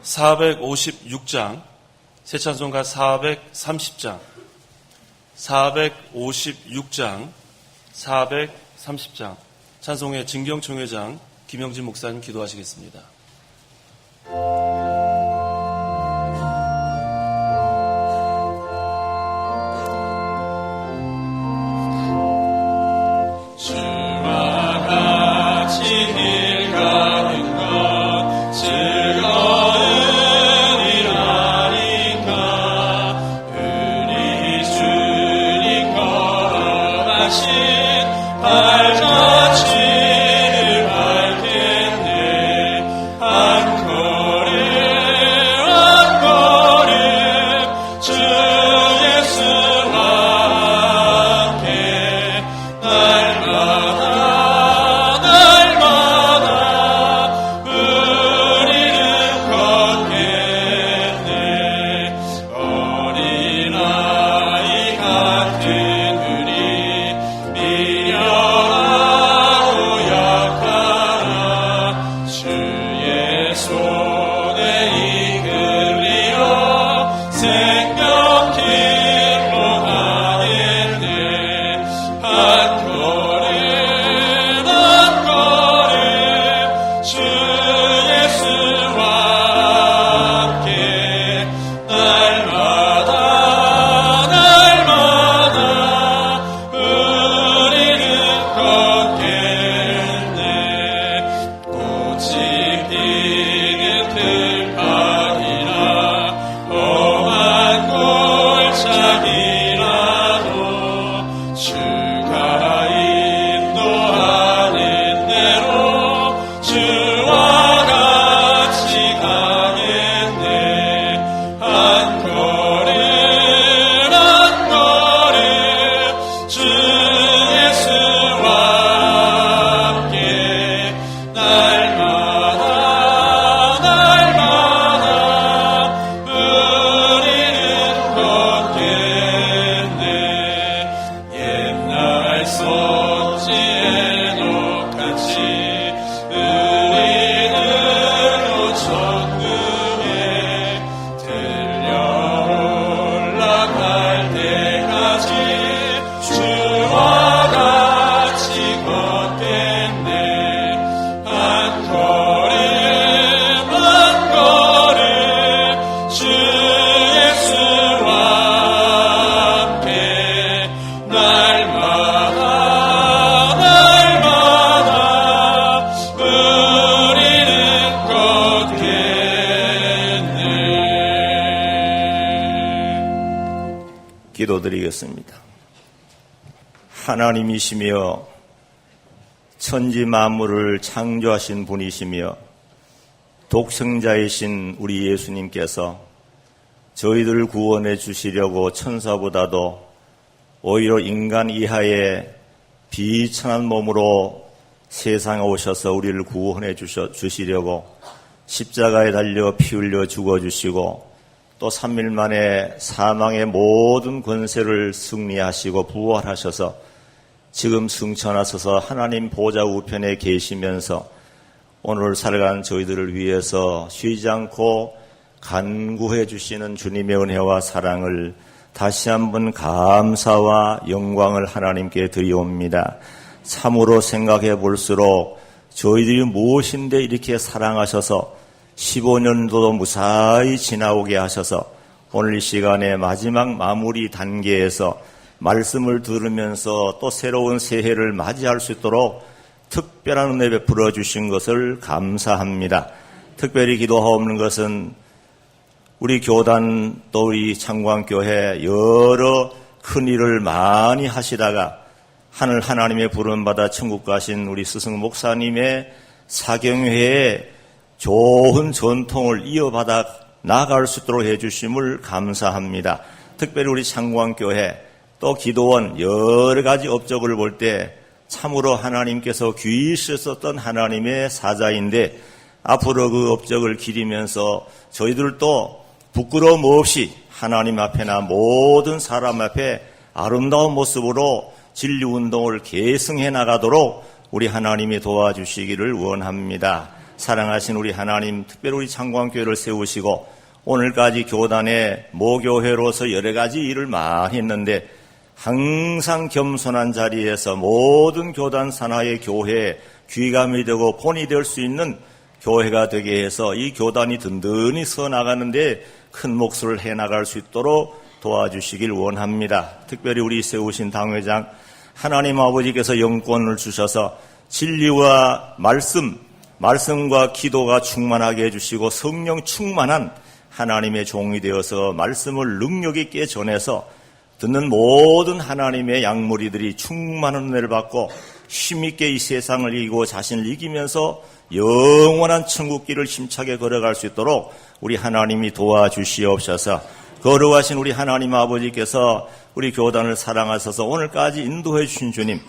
456장, 새 찬송가 430장, 456장, 430장, 찬송의 진경총회장 김영진 목사님 기도하시겠습니다. 기도드리겠습니다. 하나님이시며 천지 만물을 창조하신 분이시며 독생자이신 우리 예수님께서 저희들을 구원해 주시려고 천사보다도 오히려 인간 이하의 비천한 몸으로 세상에 오셔서 우리를 구원해 주시려고 십자가에 달려 피 흘려 죽어주시고 또 3일 만에 사망의 모든 권세를 승리하시고 부활하셔서 지금 승천하셔서 하나님 보좌 우편에 계시면서 오늘 살아간 저희들을 위해서 쉬지 않고 간구해 주시는 주님의 은혜와 사랑을 다시 한번 감사와 영광을 하나님께 드리옵니다. 참으로 생각해 볼수록 저희들이 무엇인데 이렇게 사랑하셔서 15년도도 무사히 지나오게 하셔서 오늘 이 시간에 마지막 마무리 단계에서 말씀을 들으면서 또 새로운 새해를 맞이할 수 있도록 특별한 은혜 베풀어 주신 것을 감사합니다. 특별히 기도하옵는 것은 우리 교단 또 우리 창광교회 여러 큰 일을 많이 하시다가 하늘 하나님의 부름받아 천국 가신 우리 스승 목사님의 사경회에 좋은 전통을 이어받아 나아갈 수 있도록 해주심을 감사합니다. 특별히 우리 창광교회 또 기도원 여러 가지 업적을 볼 때 참으로 하나님께서 귀히쓰셨던 하나님의 사자인데 앞으로 그 업적을 기리면서 저희들도 부끄러움 없이 하나님 앞에나 모든 사람 앞에 아름다운 모습으로 진리운동을 계승해 나가도록 우리 하나님이 도와주시기를 원합니다. 사랑하신 우리 하나님, 특별히 우리 창광교회를 세우시고 오늘까지 교단의 모교회로서 여러 가지 일을 많이 했는데 항상 겸손한 자리에서 모든 교단 산하의 교회에 귀감이 되고 본이 될 수 있는 교회가 되게 해서 이 교단이 든든히 서 나가는데 큰 몫을 해나갈 수 있도록 도와주시길 원합니다. 특별히 우리 세우신 당회장 하나님 아버지께서 영권을 주셔서 진리와 말씀과 기도가 충만하게 해주시고 성령 충만한 하나님의 종이 되어서 말씀을 능력 있게 전해서 듣는 모든 하나님의 양무리들이 충만한 은혜를 받고 힘있게 이 세상을 이기고 자신을 이기면서 영원한 천국길을 힘차게 걸어갈 수 있도록 우리 하나님이 도와주시옵소서. 거룩하신 우리 하나님 아버지께서 우리 교단을 사랑하셔서 오늘까지 인도해 주신 주님,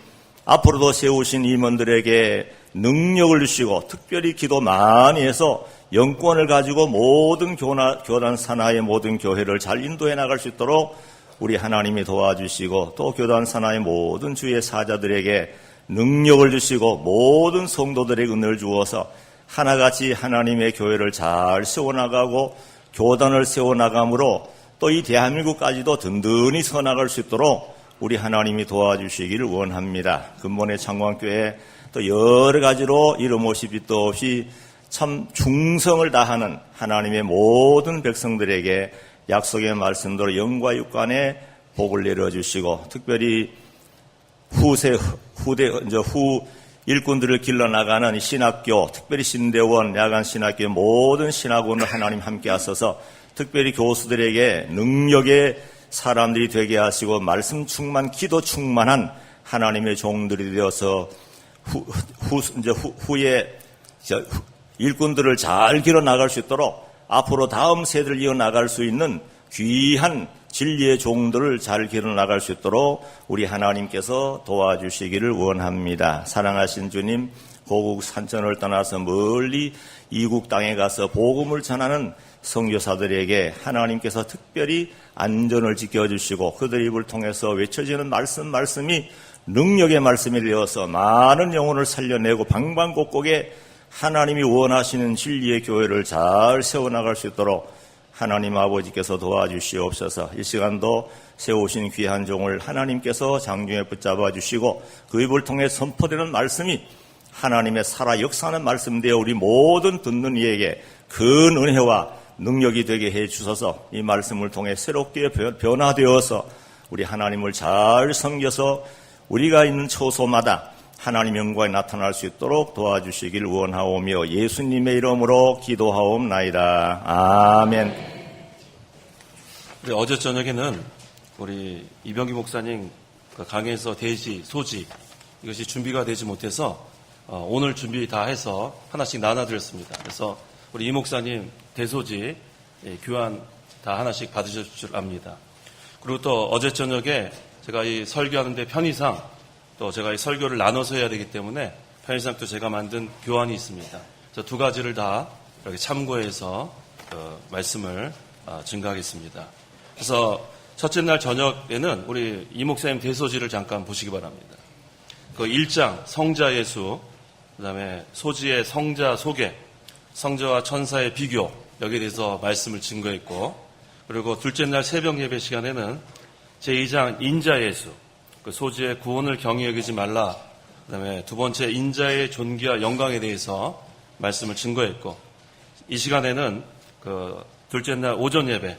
앞으로도 세우신 임원들에게 능력을 주시고 특별히 기도 많이 해서 영권을 가지고 모든 교단 산하의 모든 교회를 잘 인도해 나갈 수 있도록 우리 하나님이 도와주시고 또 교단 산하의 모든 주의 사자들에게 능력을 주시고 모든 성도들에게 은혜를 주어서 하나같이 하나님의 교회를 잘 세워나가고 교단을 세워나감으로 또 이 대한민국까지도 든든히 서나갈 수 있도록 우리 하나님이 도와주시기를 원합니다. 근본의 창광교회 또 여러 가지로 이름 없이 빛도 없이 참 충성을 다하는 하나님의 모든 백성들에게 약속의 말씀대로 영과 육간에 복을 내려주시고 특별히 후 일꾼들을 길러나가는 신학교, 특별히 신대원, 야간 신학교의 모든 신학원을 하나님 함께 하셔서 특별히 교수들에게 능력의 사람들이 되게 하시고 말씀 충만, 기도 충만한 하나님의 종들이 되어서 후에 일꾼들을 잘 길어 나갈 수 있도록 앞으로 다음 세대를 이어 나갈 수 있는 귀한 진리의 종들을 잘 길어 나갈 수 있도록 우리 하나님께서 도와주시기를 원합니다. 사랑하신 주님, 고국 산천을 떠나서 멀리 이국 땅에 가서 복음을 전하는 선교사들에게 하나님께서 특별히 안전을 지켜주시고 그들 입을 통해서 외쳐지는 말씀이 능력의 말씀이 되어서 많은 영혼을 살려내고 방방곡곡에 하나님이 원하시는 진리의 교회를 잘 세워나갈 수 있도록 하나님 아버지께서 도와주시옵소서. 이 시간도 세우신 귀한 종을 하나님께서 장중에 붙잡아 주시고 그 입을 통해 선포되는 말씀이 하나님의 살아 역사하는 말씀 되어 우리 모든 듣는 이에게 큰 은혜와 능력이 되게 해 주셔서 이 말씀을 통해 새롭게 변화되어서 우리 하나님을 잘 섬겨서 우리가 있는 처소마다 하나님 영광이 나타날 수 있도록 도와주시길 원하오며 예수님의 이름으로 기도하옵나이다. 아멘. 어제 저녁에는 우리 이병기 목사님 강에서 대지, 소지 이것이 준비가 되지 못해서 오늘 준비 다 해서 하나씩 나눠드렸습니다. 그래서 우리 이 목사님 대소지 교환 다 하나씩 받으실 줄 압니다. 그리고 또 어제 저녁에 제가 이 설교하는데 편의상 또 제가 이 설교를 나눠서 해야 되기 때문에 편의상 또 제가 만든 교환이 있습니다. 저 두 가지를 다 이렇게 참고해서 말씀을 증가하겠습니다. 그래서 첫째 날 저녁에는 우리 이 목사님 대소지를 잠깐 보시기 바랍니다. 그 1장 성자 예수, 그 다음에 소지의 성자 소개, 성자와 천사의 비교, 여기에 대해서 말씀을 증거했고, 그리고 둘째 날 새벽 예배 시간에는 제2장 인자 예수, 그 소지의 구원을 경히 여기지 말라, 그 다음에 두 번째 인자의 존귀와 영광에 대해서 말씀을 증거했고, 이 시간에는 그 둘째 날 오전 예배,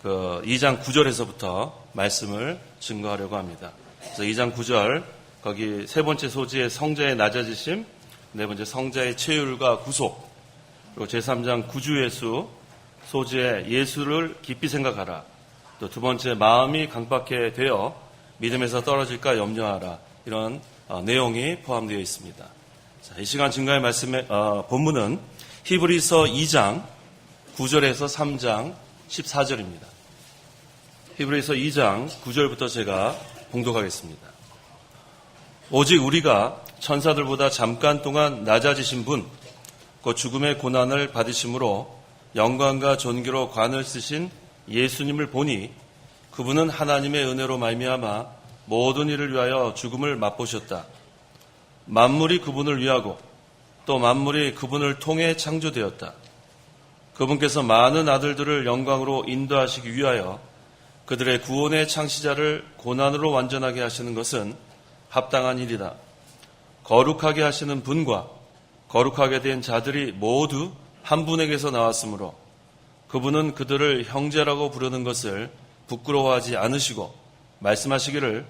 그 2장 9절에서부터 말씀을 증거하려고 합니다. 그래서 2장 9절, 거기 세 번째 소지의 성자의 낮아지심, 네 번째 성자의 체휼과 구속, 그리고 제3장 구주 예수, 소지의 예수를 깊이 생각하라. 또 두 번째 마음이 강박해 되어 믿음에서 떨어질까 염려하라. 이런 내용이 포함되어 있습니다. 자, 이 시간 증거의 말씀의 본문은 히브리서 2장 9절에서 3장 14절입니다. 히브리서 2장 9절부터 제가 봉독하겠습니다. 오직 우리가 천사들보다 잠깐 동안 낮아지신 분, 그 죽음의 고난을 받으심으로 영광과 존귀로 관을 쓰신 예수님을 보니 그분은 하나님의 은혜로 말미암아 모든 일을 위하여 죽음을 맛보셨다. 만물이 그분을 위하고 또 만물이 그분을 통해 창조되었다. 그분께서 많은 아들들을 영광으로 인도하시기 위하여 그들의 구원의 창시자를 고난으로 완전하게 하시는 것은 합당한 일이다. 거룩하게 하시는 분과 거룩하게 된 자들이 모두 한 분에게서 나왔으므로 그분은 그들을 형제라고 부르는 것을 부끄러워하지 않으시고 말씀하시기를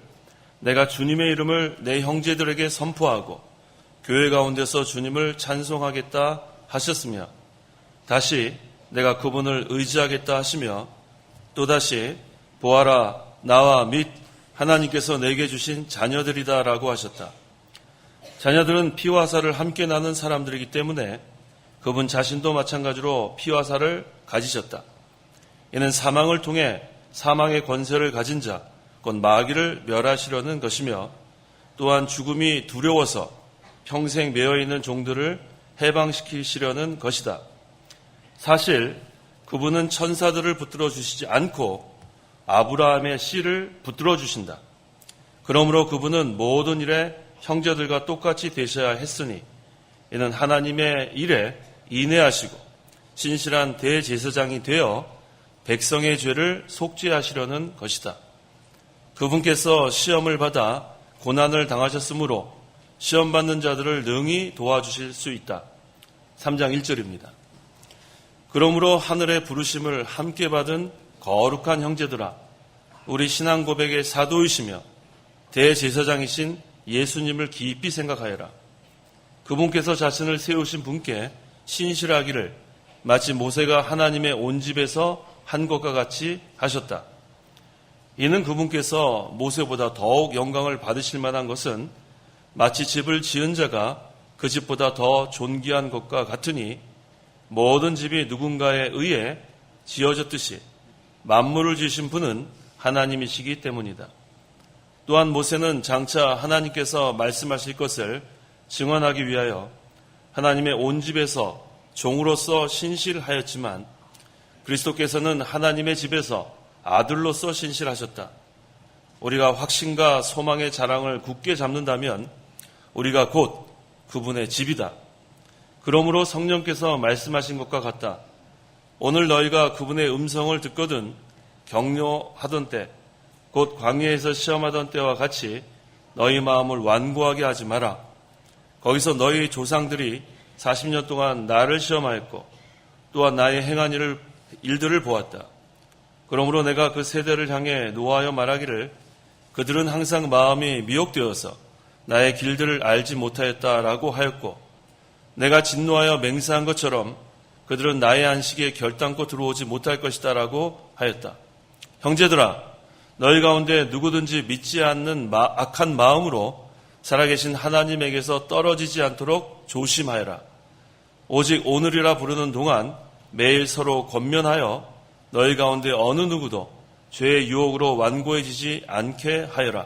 내가 주님의 이름을 내 형제들에게 선포하고 교회 가운데서 주님을 찬송하겠다 하셨으며 다시 내가 그분을 의지하겠다 하시며 또다시 보아라 나와 및 하나님께서 내게 주신 자녀들이다라고 하셨다. 자녀들은 피와 살을 함께 나눈 사람들이기 때문에 그분 자신도 마찬가지로 피와 살을 가지셨다. 이는 사망을 통해 사망의 권세를 가진 자, 곧 마귀를 멸하시려는 것이며 또한 죽음이 두려워서 평생 매여있는 종들을 해방시키시려는 것이다. 사실 그분은 천사들을 붙들어 주시지 않고 아브라함의 씨를 붙들어 주신다. 그러므로 그분은 모든 일에 형제들과 똑같이 되셔야 했으니 이는 하나님의 일에 인내하시고 신실한 대제사장이 되어 백성의 죄를 속죄하시려는 것이다. 그분께서 시험을 받아 고난을 당하셨으므로 시험받는 자들을 능히 도와주실 수 있다. 3장 1절입니다. 그러므로 하늘의 부르심을 함께 받은 거룩한 형제들아, 우리 신앙 고백의 사도이시며 대제사장이신 예수님을 깊이 생각하여라. 그분께서 자신을 세우신 분께 신실하기를 마치 모세가 하나님의 온 집에서 한 것과 같이 하셨다. 이는 그분께서 모세보다 더욱 영광을 받으실 만한 것은 마치 집을 지은 자가 그 집보다 더 존귀한 것과 같으니 모든 집이 누군가에 의해 지어졌듯이 만물을 지으신 분은 하나님이시기 때문이다. 또한 모세는 장차 하나님께서 말씀하실 것을 증언하기 위하여 하나님의 온 집에서 종으로서 신실하였지만 그리스도께서는 하나님의 집에서 아들로서 신실하셨다. 우리가 확신과 소망의 자랑을 굳게 잡는다면 우리가 곧 그분의 집이다. 그러므로 성령께서 말씀하신 것과 같다. 오늘 너희가 그분의 음성을 듣거든 격려하던 때, 곧 광야에서 시험하던 때와 같이 너희 마음을 완고하게 하지 마라. 거기서 너희 조상들이 40년 동안 나를 시험하였고 또한 나의 행한 일들을 보았다. 그러므로 내가 그 세대를 향해 노하여 말하기를 그들은 항상 마음이 미혹되어서 나의 길들을 알지 못하였다라고 하였고 내가 진노하여 맹세한 것처럼 그들은 나의 안식에 결단코 들어오지 못할 것이다라고 하였다. 형제들아, 너희 가운데 누구든지 믿지 않는 악한 마음으로 살아계신 하나님에게서 떨어지지 않도록 조심하여라. 오직 오늘이라 부르는 동안 매일 서로 권면하여 너희 가운데 어느 누구도 죄의 유혹으로 완고해지지 않게 하여라.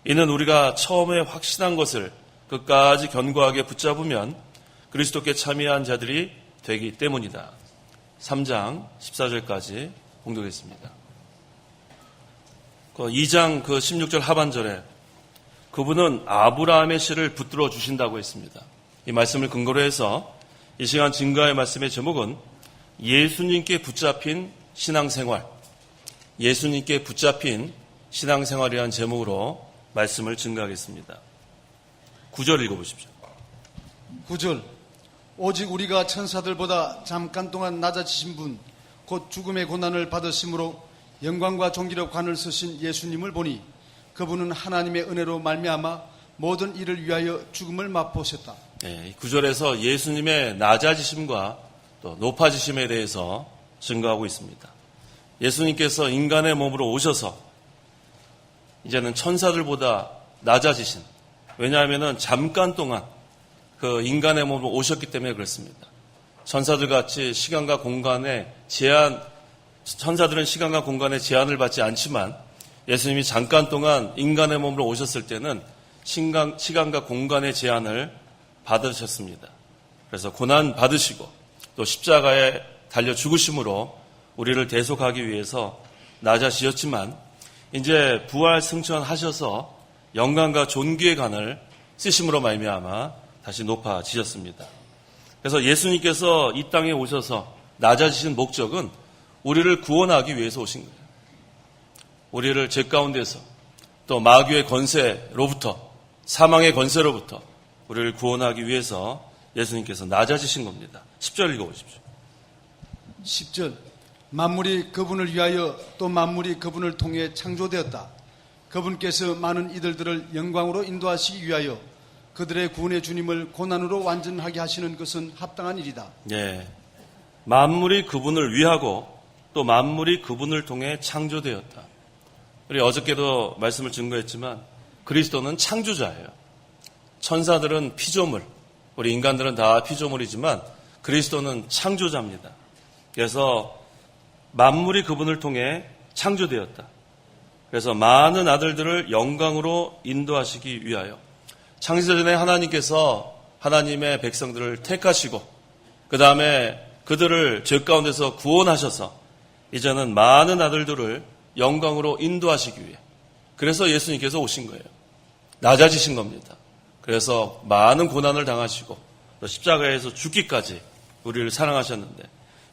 이는 우리가 처음에 확신한 것을 끝까지 견고하게 붙잡으면 그리스도께 참여한 자들이 되기 때문이다. 3장 14절까지 봉독했습니다. 2장 16절 하반절에 그분은 아브라함의 씨를 붙들어 주신다고 했습니다. 이 말씀을 근거로 해서 이 시간 증거의 말씀의 제목은 예수님께 붙잡힌 신앙생활, 예수님께 붙잡힌 신앙생활이라는 제목으로 말씀을 증거하겠습니다. 9절 읽어보십시오. 9절 오직 우리가 천사들보다 잠깐 동안 낮아지신 분, 곧 죽음의 고난을 받으심으로 영광과 존귀로 관을 쓰신 예수님을 보니 그분은 하나님의 은혜로 말미암아 모든 일을 위하여 죽음을 맛보셨다. 이 9절에서 예수님의 낮아지심과 또 높아지심에 대해서 증거하고 있습니다. 예수님께서 인간의 몸으로 오셔서 이제는 천사들보다 낮아지신, 왜냐하면 잠깐 동안 그 인간의 몸으로 오셨기 때문에 그렇습니다. 천사들 같이 시간과 공간의 천사들은 시간과 공간의 제한을 받지 않지만 예수님이 잠깐 동안 인간의 몸으로 오셨을 때는 시간과 공간의 제한을 받으셨습니다. 그래서 고난 받으시고 또 십자가에 달려 죽으심으로 우리를 대속하기 위해서 낮아지셨지만 이제 부활 승천하셔서 영광과 존귀의 관을 쓰심으로 말미암아 다시 높아지셨습니다. 그래서 예수님께서 이 땅에 오셔서 낮아지신 목적은 우리를 구원하기 위해서 오신 거예요. 우리를 죄 가운데서 또 마귀의 권세로부터 사망의 권세로부터 우리를 구원하기 위해서 예수님께서 낮아지신 겁니다. 10절 읽어보십시오. 10절 만물이 그분을 위하여 또 만물이 그분을 통해 창조되었다. 그분께서 많은 이들들을 영광으로 인도하시기 위하여 그들의 구원의 주님을 고난으로 완전하게 하시는 것은 합당한 일이다. 네, 만물이 그분을 위하고 또 만물이 그분을 통해 창조되었다. 우리 어저께도 말씀을 증거했지만 그리스도는 창조자예요. 천사들은 피조물, 우리 인간들은 다 피조물이지만 그리스도는 창조자입니다. 그래서 만물이 그분을 통해 창조되었다. 그래서 많은 아들들을 영광으로 인도하시기 위하여 창세전에 하나님께서 하나님의 백성들을 택하시고 그 다음에 그들을 죄 가운데서 구원하셔서 이제는 많은 아들들을 영광으로 인도하시기 위해 그래서 예수님께서 오신 거예요. 낮아지신 겁니다. 그래서 많은 고난을 당하시고 또 십자가에서 죽기까지 우리를 사랑하셨는데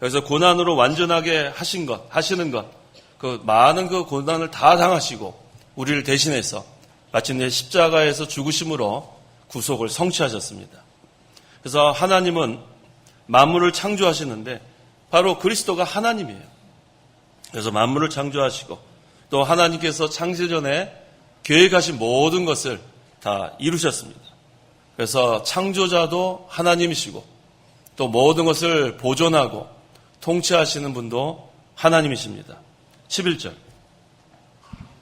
여기서 고난으로 완전하게 하시는 것, 그 많은 그 고난을 다 당하시고 우리를 대신해서 마침내 십자가에서 죽으심으로 구속을 성취하셨습니다. 그래서 하나님은 만물을 창조하시는데 바로 그리스도가 하나님이에요. 그래서 만물을 창조하시고 또 하나님께서 창세전에 계획하신 모든 것을 다 이루셨습니다. 그래서 창조자도 하나님이시고 또 모든 것을 보존하고 통치하시는 분도 하나님이십니다. 11절.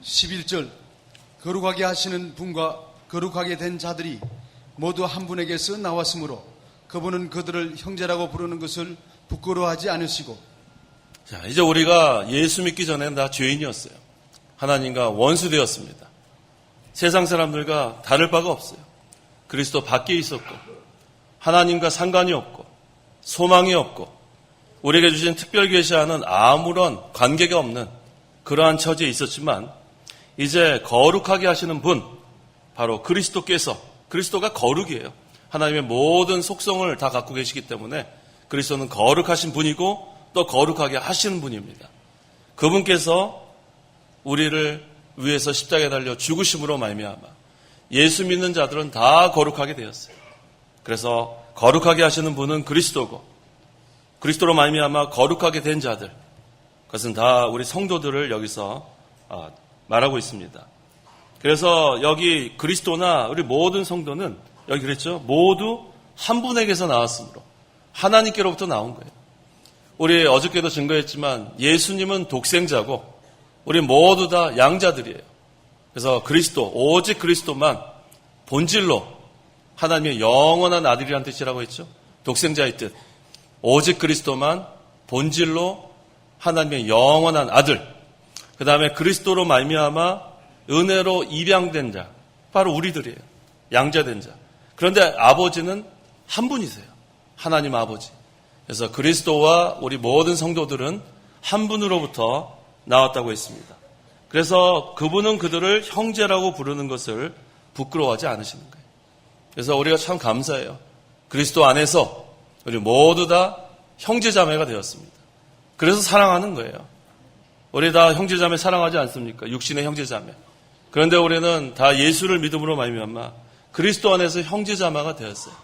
11절 거룩하게 하시는 분과 거룩하게 된 자들이 모두 한 분에게서 나왔으므로 그분은 그들을 형제라고 부르는 것을 부끄러워하지 않으시고. 자, 이제 우리가 예수 믿기 전에는 다 죄인이었어요. 하나님과 원수되었습니다. 세상 사람들과 다를 바가 없어요. 그리스도 밖에 있었고 하나님과 상관이 없고 소망이 없고 우리에게 주신 특별 계시와는 아무런 관계가 없는 그러한 처지에 있었지만 이제 거룩하게 하시는 분 바로 그리스도가 거룩이에요. 하나님의 모든 속성을 다 갖고 계시기 때문에 그리스도는 거룩하신 분이고 또 거룩하게 하시는 분입니다. 그분께서 우리를 위해서 십자가에 달려 죽으심으로 말미암아 예수 믿는 자들은 다 거룩하게 되었어요. 그래서 거룩하게 하시는 분은 그리스도고 그리스도로 말미암아 거룩하게 된 자들 그것은 다 우리 성도들을 여기서 말하고 있습니다. 그래서 여기 그리스도나 우리 모든 성도는 여기 그랬죠. 모두 한 분에게서 나왔으므로 하나님께로부터 나온 거예요. 우리 어저께도 증거했지만 예수님은 독생자고 우리 모두 다 양자들이에요. 그래서 오직 그리스도만 본질로 하나님의 영원한 아들이란 뜻이라고 했죠. 독생자의 뜻. 오직 그리스도만 본질로 하나님의 영원한 아들. 그 다음에 그리스도로 말미암아 은혜로 입양된 자. 바로 우리들이에요. 양자된 자. 그런데 아버지는 한 분이세요. 하나님 아버지. 그래서 그리스도와 우리 모든 성도들은 한 분으로부터 나왔다고 했습니다. 그래서 그분은 그들을 형제라고 부르는 것을 부끄러워하지 않으시는 거예요. 그래서 우리가 참 감사해요. 그리스도 안에서 우리 모두 다 형제자매가 되었습니다. 그래서 사랑하는 거예요. 우리 다 형제자매 사랑하지 않습니까? 육신의 형제자매. 그런데 우리는 다 예수를 믿음으로 말미암아 그리스도 안에서 형제자매가 되었어요.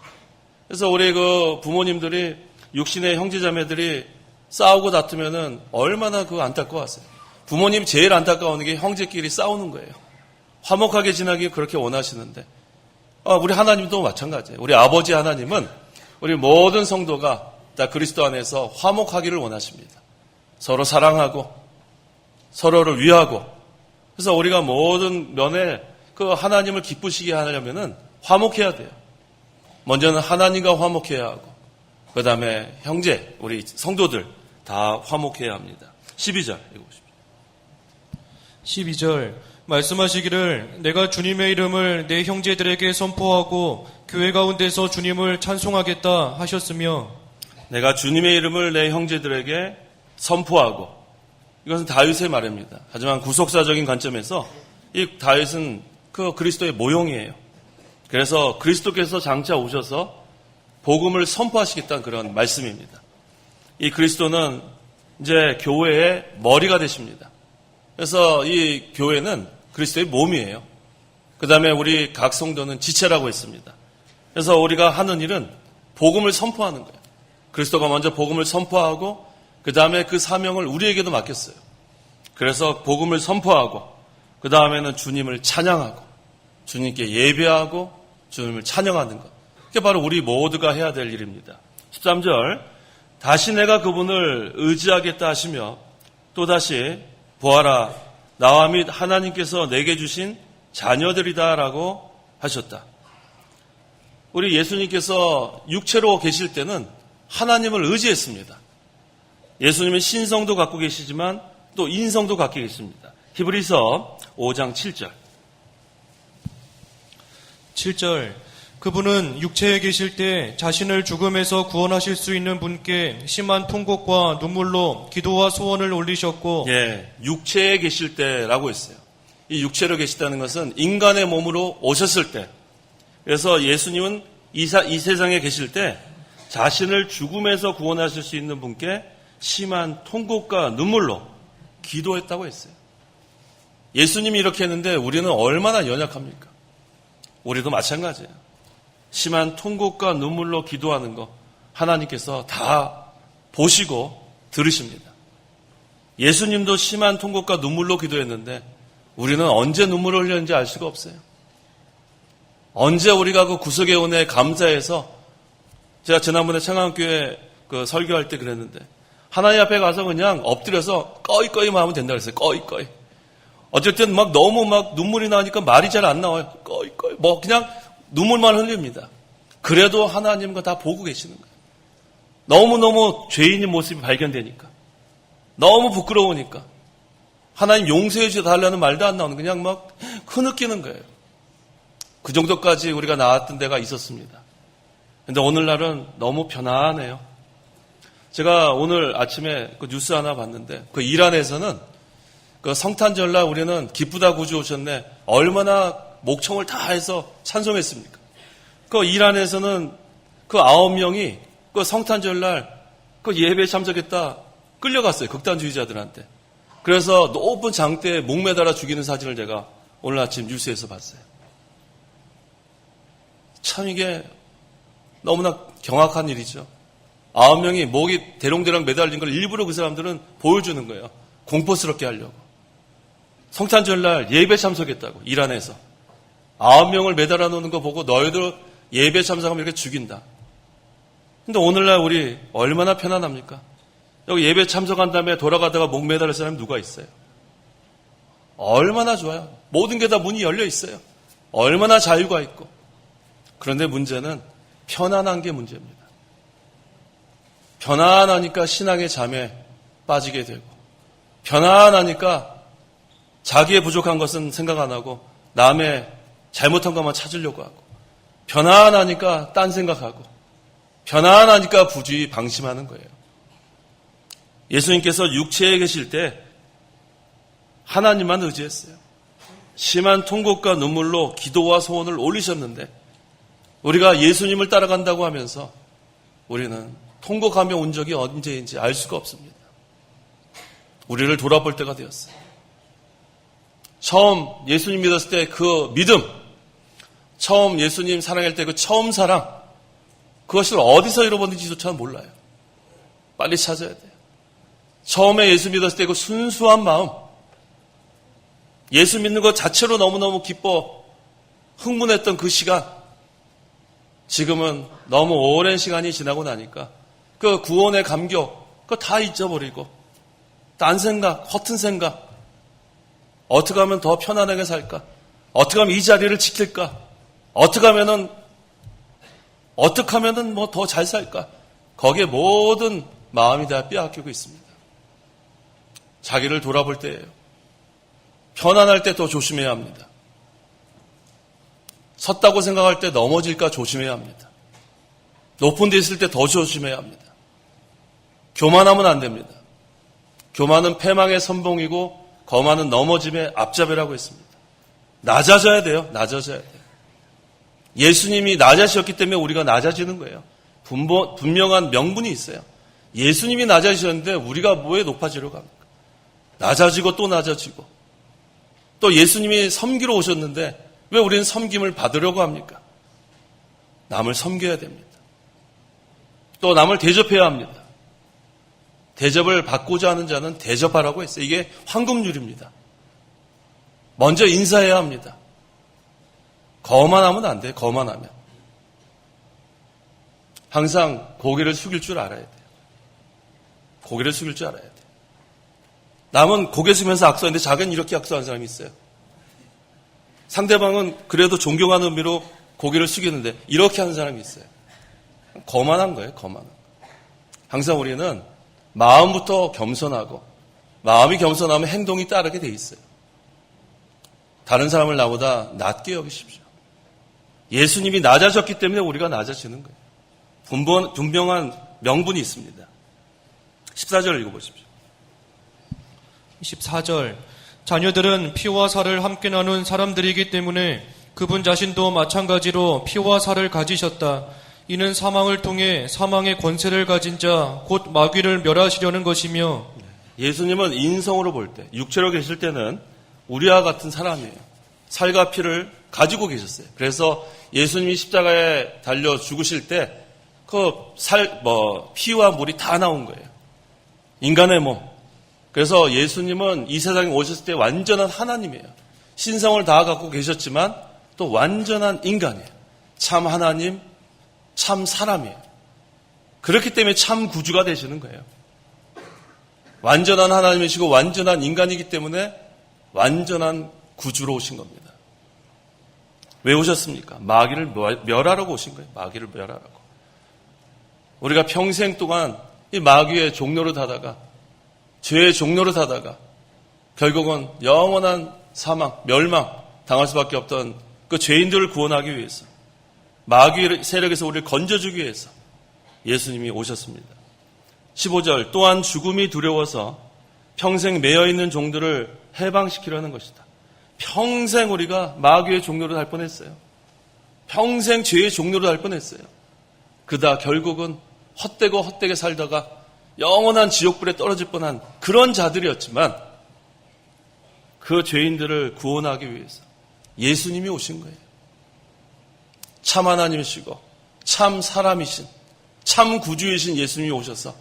그래서 우리 그 부모님들이 육신의 형제자매들이 싸우고 다투면은 얼마나 그 안타까웠어요. 부모님 제일 안타까운 게 형제끼리 싸우는 거예요. 화목하게 지나기 그렇게 원하시는데 우리 하나님도 마찬가지예요. 우리 아버지 하나님은 우리 모든 성도가 다 그리스도 안에서 화목하기를 원하십니다. 서로 사랑하고 서로를 위하고 그래서 우리가 모든 면에 그 하나님을 기쁘시게 하려면은 화목해야 돼요. 먼저는 하나님과 화목해야 하고 그 다음에 형제, 우리 성도들 다 화목해야 합니다. 12절 읽어보십시오. 12절 말씀하시기를 내가 주님의 이름을 내 형제들에게 선포하고 교회 가운데서 주님을 찬송하겠다 하셨으며 내가 주님의 이름을 내 형제들에게 선포하고 이것은 다윗의 말입니다. 하지만 구속사적인 관점에서 이 다윗은 그 그리스도의 모형이에요. 그래서 그리스도께서 장차 오셔서 복음을 선포하시겠다는 그런 말씀입니다. 이 그리스도는 이제 교회의 머리가 되십니다. 그래서 이 교회는 그리스도의 몸이에요. 그 다음에 우리 각 성도는 지체라고 했습니다. 그래서 우리가 하는 일은 복음을 선포하는 거예요. 그리스도가 먼저 복음을 선포하고 그 다음에 그 사명을 우리에게도 맡겼어요. 그래서 복음을 선포하고 그 다음에는 주님을 찬양하고 주님께 예배하고 주님을 찬양하는 것. 그게 바로 우리 모두가 해야 될 일입니다. 13절 다시 내가 그분을 의지하겠다 하시며 또다시 보아라 나와 및 하나님께서 내게 주신 자녀들이다라고 하셨다. 우리 예수님께서 육체로 계실 때는 하나님을 의지했습니다. 예수님은 신성도 갖고 계시지만 또 인성도 갖고 계십니다. 히브리서 5장 7절. 7절 그분은 육체에 계실 때 자신을 죽음에서 구원하실 수 있는 분께 심한 통곡과 눈물로 기도와 소원을 올리셨고 예, 육체에 계실 때라고 했어요. 이 육체로 계시다는 것은 인간의 몸으로 오셨을 때. 그래서 예수님은 이 세상에 계실 때 자신을 죽음에서 구원하실 수 있는 분께 심한 통곡과 눈물로 기도했다고 했어요. 예수님이 이렇게 했는데 우리는 얼마나 연약합니까? 우리도 마찬가지예요. 심한 통곡과 눈물로 기도하는 거 하나님께서 다 보시고 들으십니다. 예수님도 심한 통곡과 눈물로 기도했는데 우리는 언제 눈물을 흘렸는지 알 수가 없어요. 언제 우리가 그 구속의 은혜에 감사해서 제가 지난번에 청양교회 그 설교할 때 그랬는데 하나님 앞에 가서 그냥 엎드려서 꺼이꺼이만 하면 된다 그랬어요. 꺼이꺼이. 어쨌든 막 너무 막 눈물이 나니까 말이 잘 안 나와요. 꺼이꺼이. 뭐 그냥 눈물만 흘립니다. 그래도 하나님과 다 보고 계시는 거예요. 너무너무 죄인의 모습이 발견되니까. 너무 부끄러우니까. 하나님 용서해 주달라는 말도 안 나오는 그냥 막 흐느끼는 거예요. 그 정도까지 우리가 나왔던 데가 있었습니다. 근데 오늘날은 너무 편안해요. 제가 오늘 아침에 그 뉴스 하나 봤는데 그 이란에서는 그 성탄절날 우리는 기쁘다 구주 오셨네. 얼마나 목청을 다 해서 찬송했습니까? 그 이란에서는 그 9명이 그 성탄절날 그 예배에 참석했다 끌려갔어요. 극단주의자들한테. 그래서 높은 장대에 목 매달아 죽이는 사진을 제가 오늘 아침 뉴스에서 봤어요. 참 이게 너무나 경악한 일이죠. 9명이 목이 대롱대롱 매달린 걸 일부러 그 사람들은 보여주는 거예요. 공포스럽게 하려고. 성탄절날 예배 참석했다고 이란에서. 9명을 매달아 놓는 거 보고 너희들 예배 참석하면 이렇게 죽인다. 근데 오늘날 우리 얼마나 편안합니까? 여기 예배 참석한 다음에 돌아가다가 목 매달릴 사람이 누가 있어요? 얼마나 좋아요. 모든 게 다 문이 열려 있어요. 얼마나 자유가 있고. 그런데 문제는 편안한 게 문제입니다. 편안하니까 신앙의 잠에 빠지게 되고 편안하니까 자기의 부족한 것은 생각 안 하고 남의 잘못한 것만 찾으려고 하고 편안하니까 딴 생각하고 편안하니까 부주의 방심하는 거예요. 예수님께서 육체에 계실 때 하나님만 의지했어요. 심한 통곡과 눈물로 기도와 소원을 올리셨는데 우리가 예수님을 따라간다고 하면서 우리는 통곡하며 온 적이 언제인지 알 수가 없습니다. 우리를 돌아볼 때가 되었어요. 처음 예수님 믿었을 때 그 믿음, 처음 예수님 사랑할 때 그 처음 사랑, 그것을 어디서 잃어버린지조차 몰라요. 빨리 찾아야 돼요. 처음에 예수 믿었을 때 그 순수한 마음, 예수 믿는 것 자체로 너무너무 기뻐 흥분했던 그 시간, 지금은 너무 오랜 시간이 지나고 나니까 그 구원의 감격, 그거 다 잊어버리고 딴 생각, 허튼 생각, 어떻게 하면 더 편안하게 살까? 어떻게 하면 이 자리를 지킬까? 어떻게 하면은 뭐 더 잘 살까? 거기에 모든 마음이 다 빼앗기고 있습니다. 자기를 돌아볼 때예요. 편안할 때 더 조심해야 합니다. 섰다고 생각할 때 넘어질까 조심해야 합니다. 높은 데 있을 때 더 조심해야 합니다. 교만하면 안 됩니다. 교만은 패망의 선봉이고 거만은 넘어짐의 앞잡이라고 했습니다. 낮아져야 돼요. 낮아져야 돼요. 예수님이 낮아지셨기 때문에 우리가 낮아지는 거예요. 분명한 명분이 있어요. 예수님이 낮아지셨는데 우리가 뭐에 높아지려고 합니까? 낮아지고 또 낮아지고. 또 예수님이 섬기러 오셨는데 왜 우리는 섬김을 받으려고 합니까? 남을 섬겨야 됩니다. 또 남을 대접해야 합니다. 대접을 받고자 하는 자는 대접하라고 했어요. 이게 황금률입니다. 먼저 인사해야 합니다. 거만하면 안 돼요. 거만하면. 항상 고개를 숙일 줄 알아야 돼요. 고개를 숙일 줄 알아야 돼요. 남은 고개 숙이면서 악수하는데 자기는 이렇게 악수하는 사람이 있어요. 상대방은 그래도 존경하는 의미로 고개를 숙이는데 이렇게 하는 사람이 있어요. 거만한 거예요. 거만한 거. 항상 우리는 마음부터 겸손하고 마음이 겸손하면 행동이 따르게 돼 있어요. 다른 사람을 나보다 낮게 여기십시오. 예수님이 낮아졌기 때문에 우리가 낮아지는 거예요. 분명한 명분이 있습니다. 14절 읽어보십시오. 24절 자녀들은 피와 살을 함께 나눈 사람들이기 때문에 그분 자신도 마찬가지로 피와 살을 가지셨다. 이는 사망을 통해 사망의 권세를 가진 자 곧 마귀를 멸하시려는 것이며 예수님은 인성으로 볼 때 육체로 계실 때는 우리와 같은 사람이에요. 살과 피를 가지고 계셨어요. 그래서 예수님이 십자가에 달려 죽으실 때 그 피와 물이 다 나온 거예요. 인간의 몸. 그래서 예수님은 이 세상에 오셨을 때 완전한 하나님이에요. 신성을 다 갖고 계셨지만 또 완전한 인간이에요. 참 하나님, 참 사람이에요. 그렇기 때문에 참 구주가 되시는 거예요. 완전한 하나님이시고 완전한 인간이기 때문에 완전한 구주로 오신 겁니다. 왜 오셨습니까? 마귀를 멸하라고 오신 거예요. 마귀를 멸하라고. 우리가 평생 동안 이 마귀의 종로를 타다가 죄의 종로를 타다가 결국은 영원한 사망, 멸망 당할 수밖에 없던 그 죄인들을 구원하기 위해서 마귀의 세력에서 우리를 건져주기 위해서 예수님이 오셨습니다. 15절 또한 죽음이 두려워서 평생 매여있는 종들을 해방시키려는 것이다. 평생 우리가 마귀의 종로를 할 뻔했어요. 평생 죄의 종로를 할 뻔했어요. 그러다 결국은 헛되게 살다가 영원한 지옥불에 떨어질 뻔한 그런 자들이었지만 그 죄인들을 구원하기 위해서 예수님이 오신 거예요. 참 하나님이시고 참 사람이신 참 구주이신 예수님이 오셔서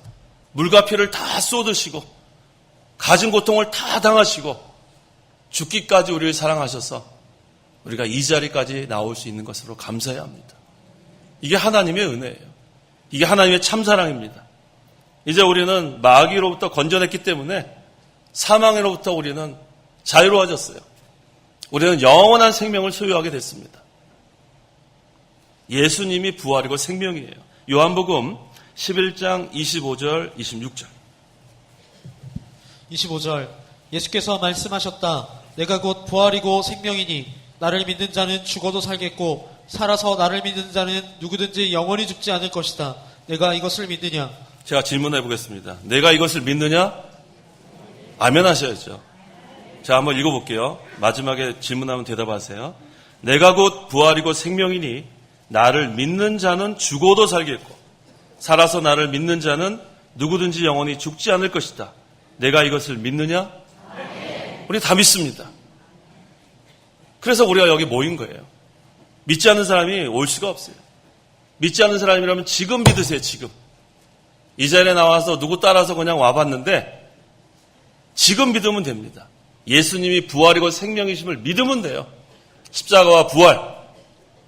물과 피를 다 쏟으시고 가진 고통을 다 당하시고 죽기까지 우리를 사랑하셔서 우리가 이 자리까지 나올 수 있는 것으로 감사해야 합니다. 이게 하나님의 은혜예요. 이게 하나님의 참사랑입니다. 이제 우리는 마귀로부터 건져냈기 때문에 사망으로부터 우리는 자유로워졌어요. 우리는 영원한 생명을 소유하게 됐습니다. 예수님이 부활이고 생명이에요. 요한복음 11장 25절 26절 25절 예수께서 말씀하셨다. 내가 곧 부활이고 생명이니 나를 믿는 자는 죽어도 살겠고 살아서 나를 믿는 자는 누구든지 영원히 죽지 않을 것이다. 내가 이것을 믿느냐? 제가 질문해 보겠습니다. 내가 이것을 믿느냐? 아멘 하셔야죠. 자, 한번 읽어볼게요. 마지막에 질문하면 대답하세요. 내가 곧 부활이고 생명이니 나를 믿는 자는 죽어도 살겠고 살아서 나를 믿는 자는 누구든지 영원히 죽지 않을 것이다. 내가 이것을 믿느냐? 우리 다 믿습니다. 그래서 우리가 여기 모인 거예요. 믿지 않는 사람이 올 수가 없어요. 믿지 않는 사람이라면 지금 믿으세요. 지금. 이 자리에 나와서 누구 따라서 그냥 와봤는데 지금 믿으면 됩니다. 예수님이 부활이고 생명이심을 믿으면 돼요. 십자가와 부활,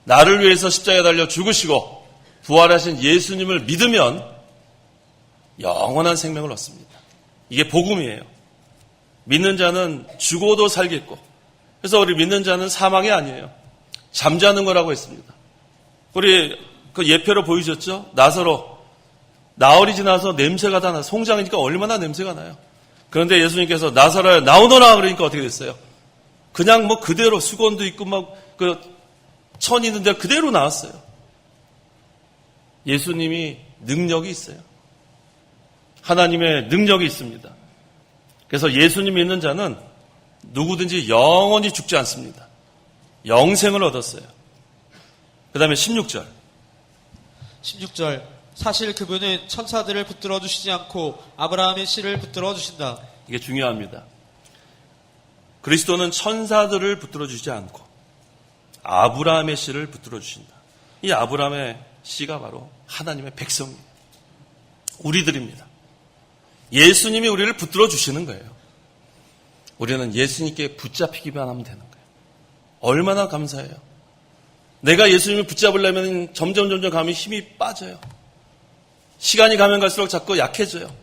나를 위해서 십자가에 달려 죽으시고 부활하신 예수님을 믿으면 영원한 생명을 얻습니다. 이게 복음이에요. 믿는 자는 죽어도 살겠고 그래서 우리 믿는 자는 사망이 아니에요. 잠자는 거라고 했습니다. 우리 그 예표로 보이셨죠? 나흘이 지나서 냄새가 다 나. 송장이니까 얼마나 냄새가 나요. 그런데 예수님께서 나사로야 나오너라 그러니까 어떻게 됐어요? 그냥 뭐 그대로 수건도 있고 막 그 천 있는데 그대로 나왔어요. 예수님이 능력이 있어요. 하나님의 능력이 있습니다. 그래서 예수님 믿는 자는 누구든지 영원히 죽지 않습니다. 영생을 얻었어요. 그 다음에 16절. 16절. 사실 그분은 천사들을 붙들어 주시지 않고 아브라함의 씨를 붙들어 주신다. 이게 중요합니다. 그리스도는 천사들을 붙들어 주지 않고 아브라함의 씨를 붙들어 주신다. 이 아브라함의 씨가 바로 하나님의 백성입니다. 우리들입니다. 예수님이 우리를 붙들어 주시는 거예요. 우리는 예수님께 붙잡히기만 하면 되는 거예요. 얼마나 감사해요. 내가 예수님을 붙잡으려면 점점 가면 힘이 빠져요. 시간이 가면 갈수록 자꾸 약해져요.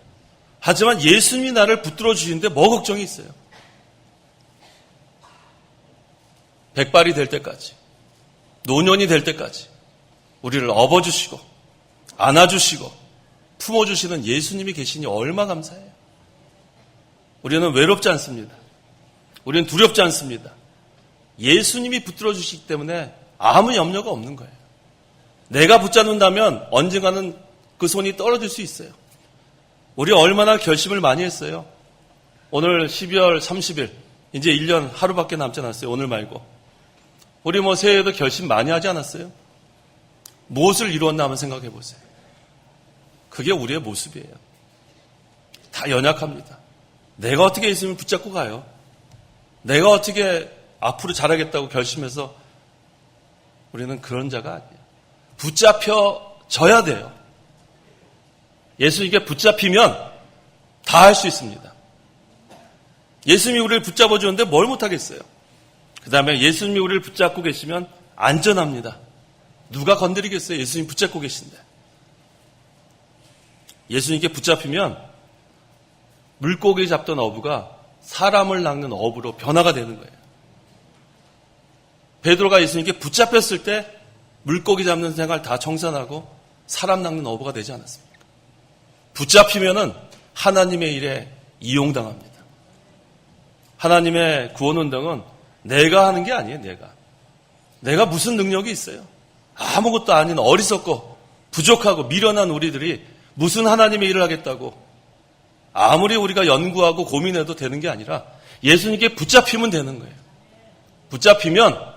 하지만 예수님이 나를 붙들어 주시는데 뭐 걱정이 있어요. 백발이 될 때까지, 노년이 될 때까지 우리를 업어주시고 안아주시고 품어주시는 예수님이 계시니 얼마나 감사해요. 우리는 외롭지 않습니다. 우리는 두렵지 않습니다. 예수님이 붙들어 주시기 때문에 아무 염려가 없는 거예요. 내가 붙잡는다면 언젠가는 그 손이 떨어질 수 있어요. 우리 얼마나 결심을 많이 했어요. 오늘 12월 30일 이제 1년 하루밖에 남지 않았어요. 오늘 말고. 우리 새해에도 결심 많이 하지 않았어요? 무엇을 이루었나 한번 생각해 보세요. 그게 우리의 모습이에요. 다 연약합니다. 내가 어떻게 예수님을 붙잡고 가요? 내가 어떻게 앞으로 잘하겠다고 결심해서 우리는 그런 자가 아니에요. 붙잡혀져야 돼요. 예수님께 붙잡히면 다 할 수 있습니다. 예수님이 우리를 붙잡아 주는데 뭘 못하겠어요. 그 다음에 예수님이 우리를 붙잡고 계시면 안전합니다. 누가 건드리겠어요? 예수님 붙잡고 계신데. 예수님께 붙잡히면 물고기 잡던 어부가 사람을 낚는 어부로 변화가 되는 거예요. 베드로가 예수님께 붙잡혔을 때 물고기 잡는 생활 다 청산하고 사람 낚는 어부가 되지 않았습니까? 붙잡히면은 하나님의 일에 이용당합니다. 하나님의 구원운동은 내가 하는 게 아니에요. 내가 무슨 능력이 있어요? 아무것도 아닌 어리석고 부족하고 미련한 우리들이 무슨 하나님의 일을 하겠다고 아무리 우리가 연구하고 고민해도 되는 게 아니라 예수님께 붙잡히면 되는 거예요. 붙잡히면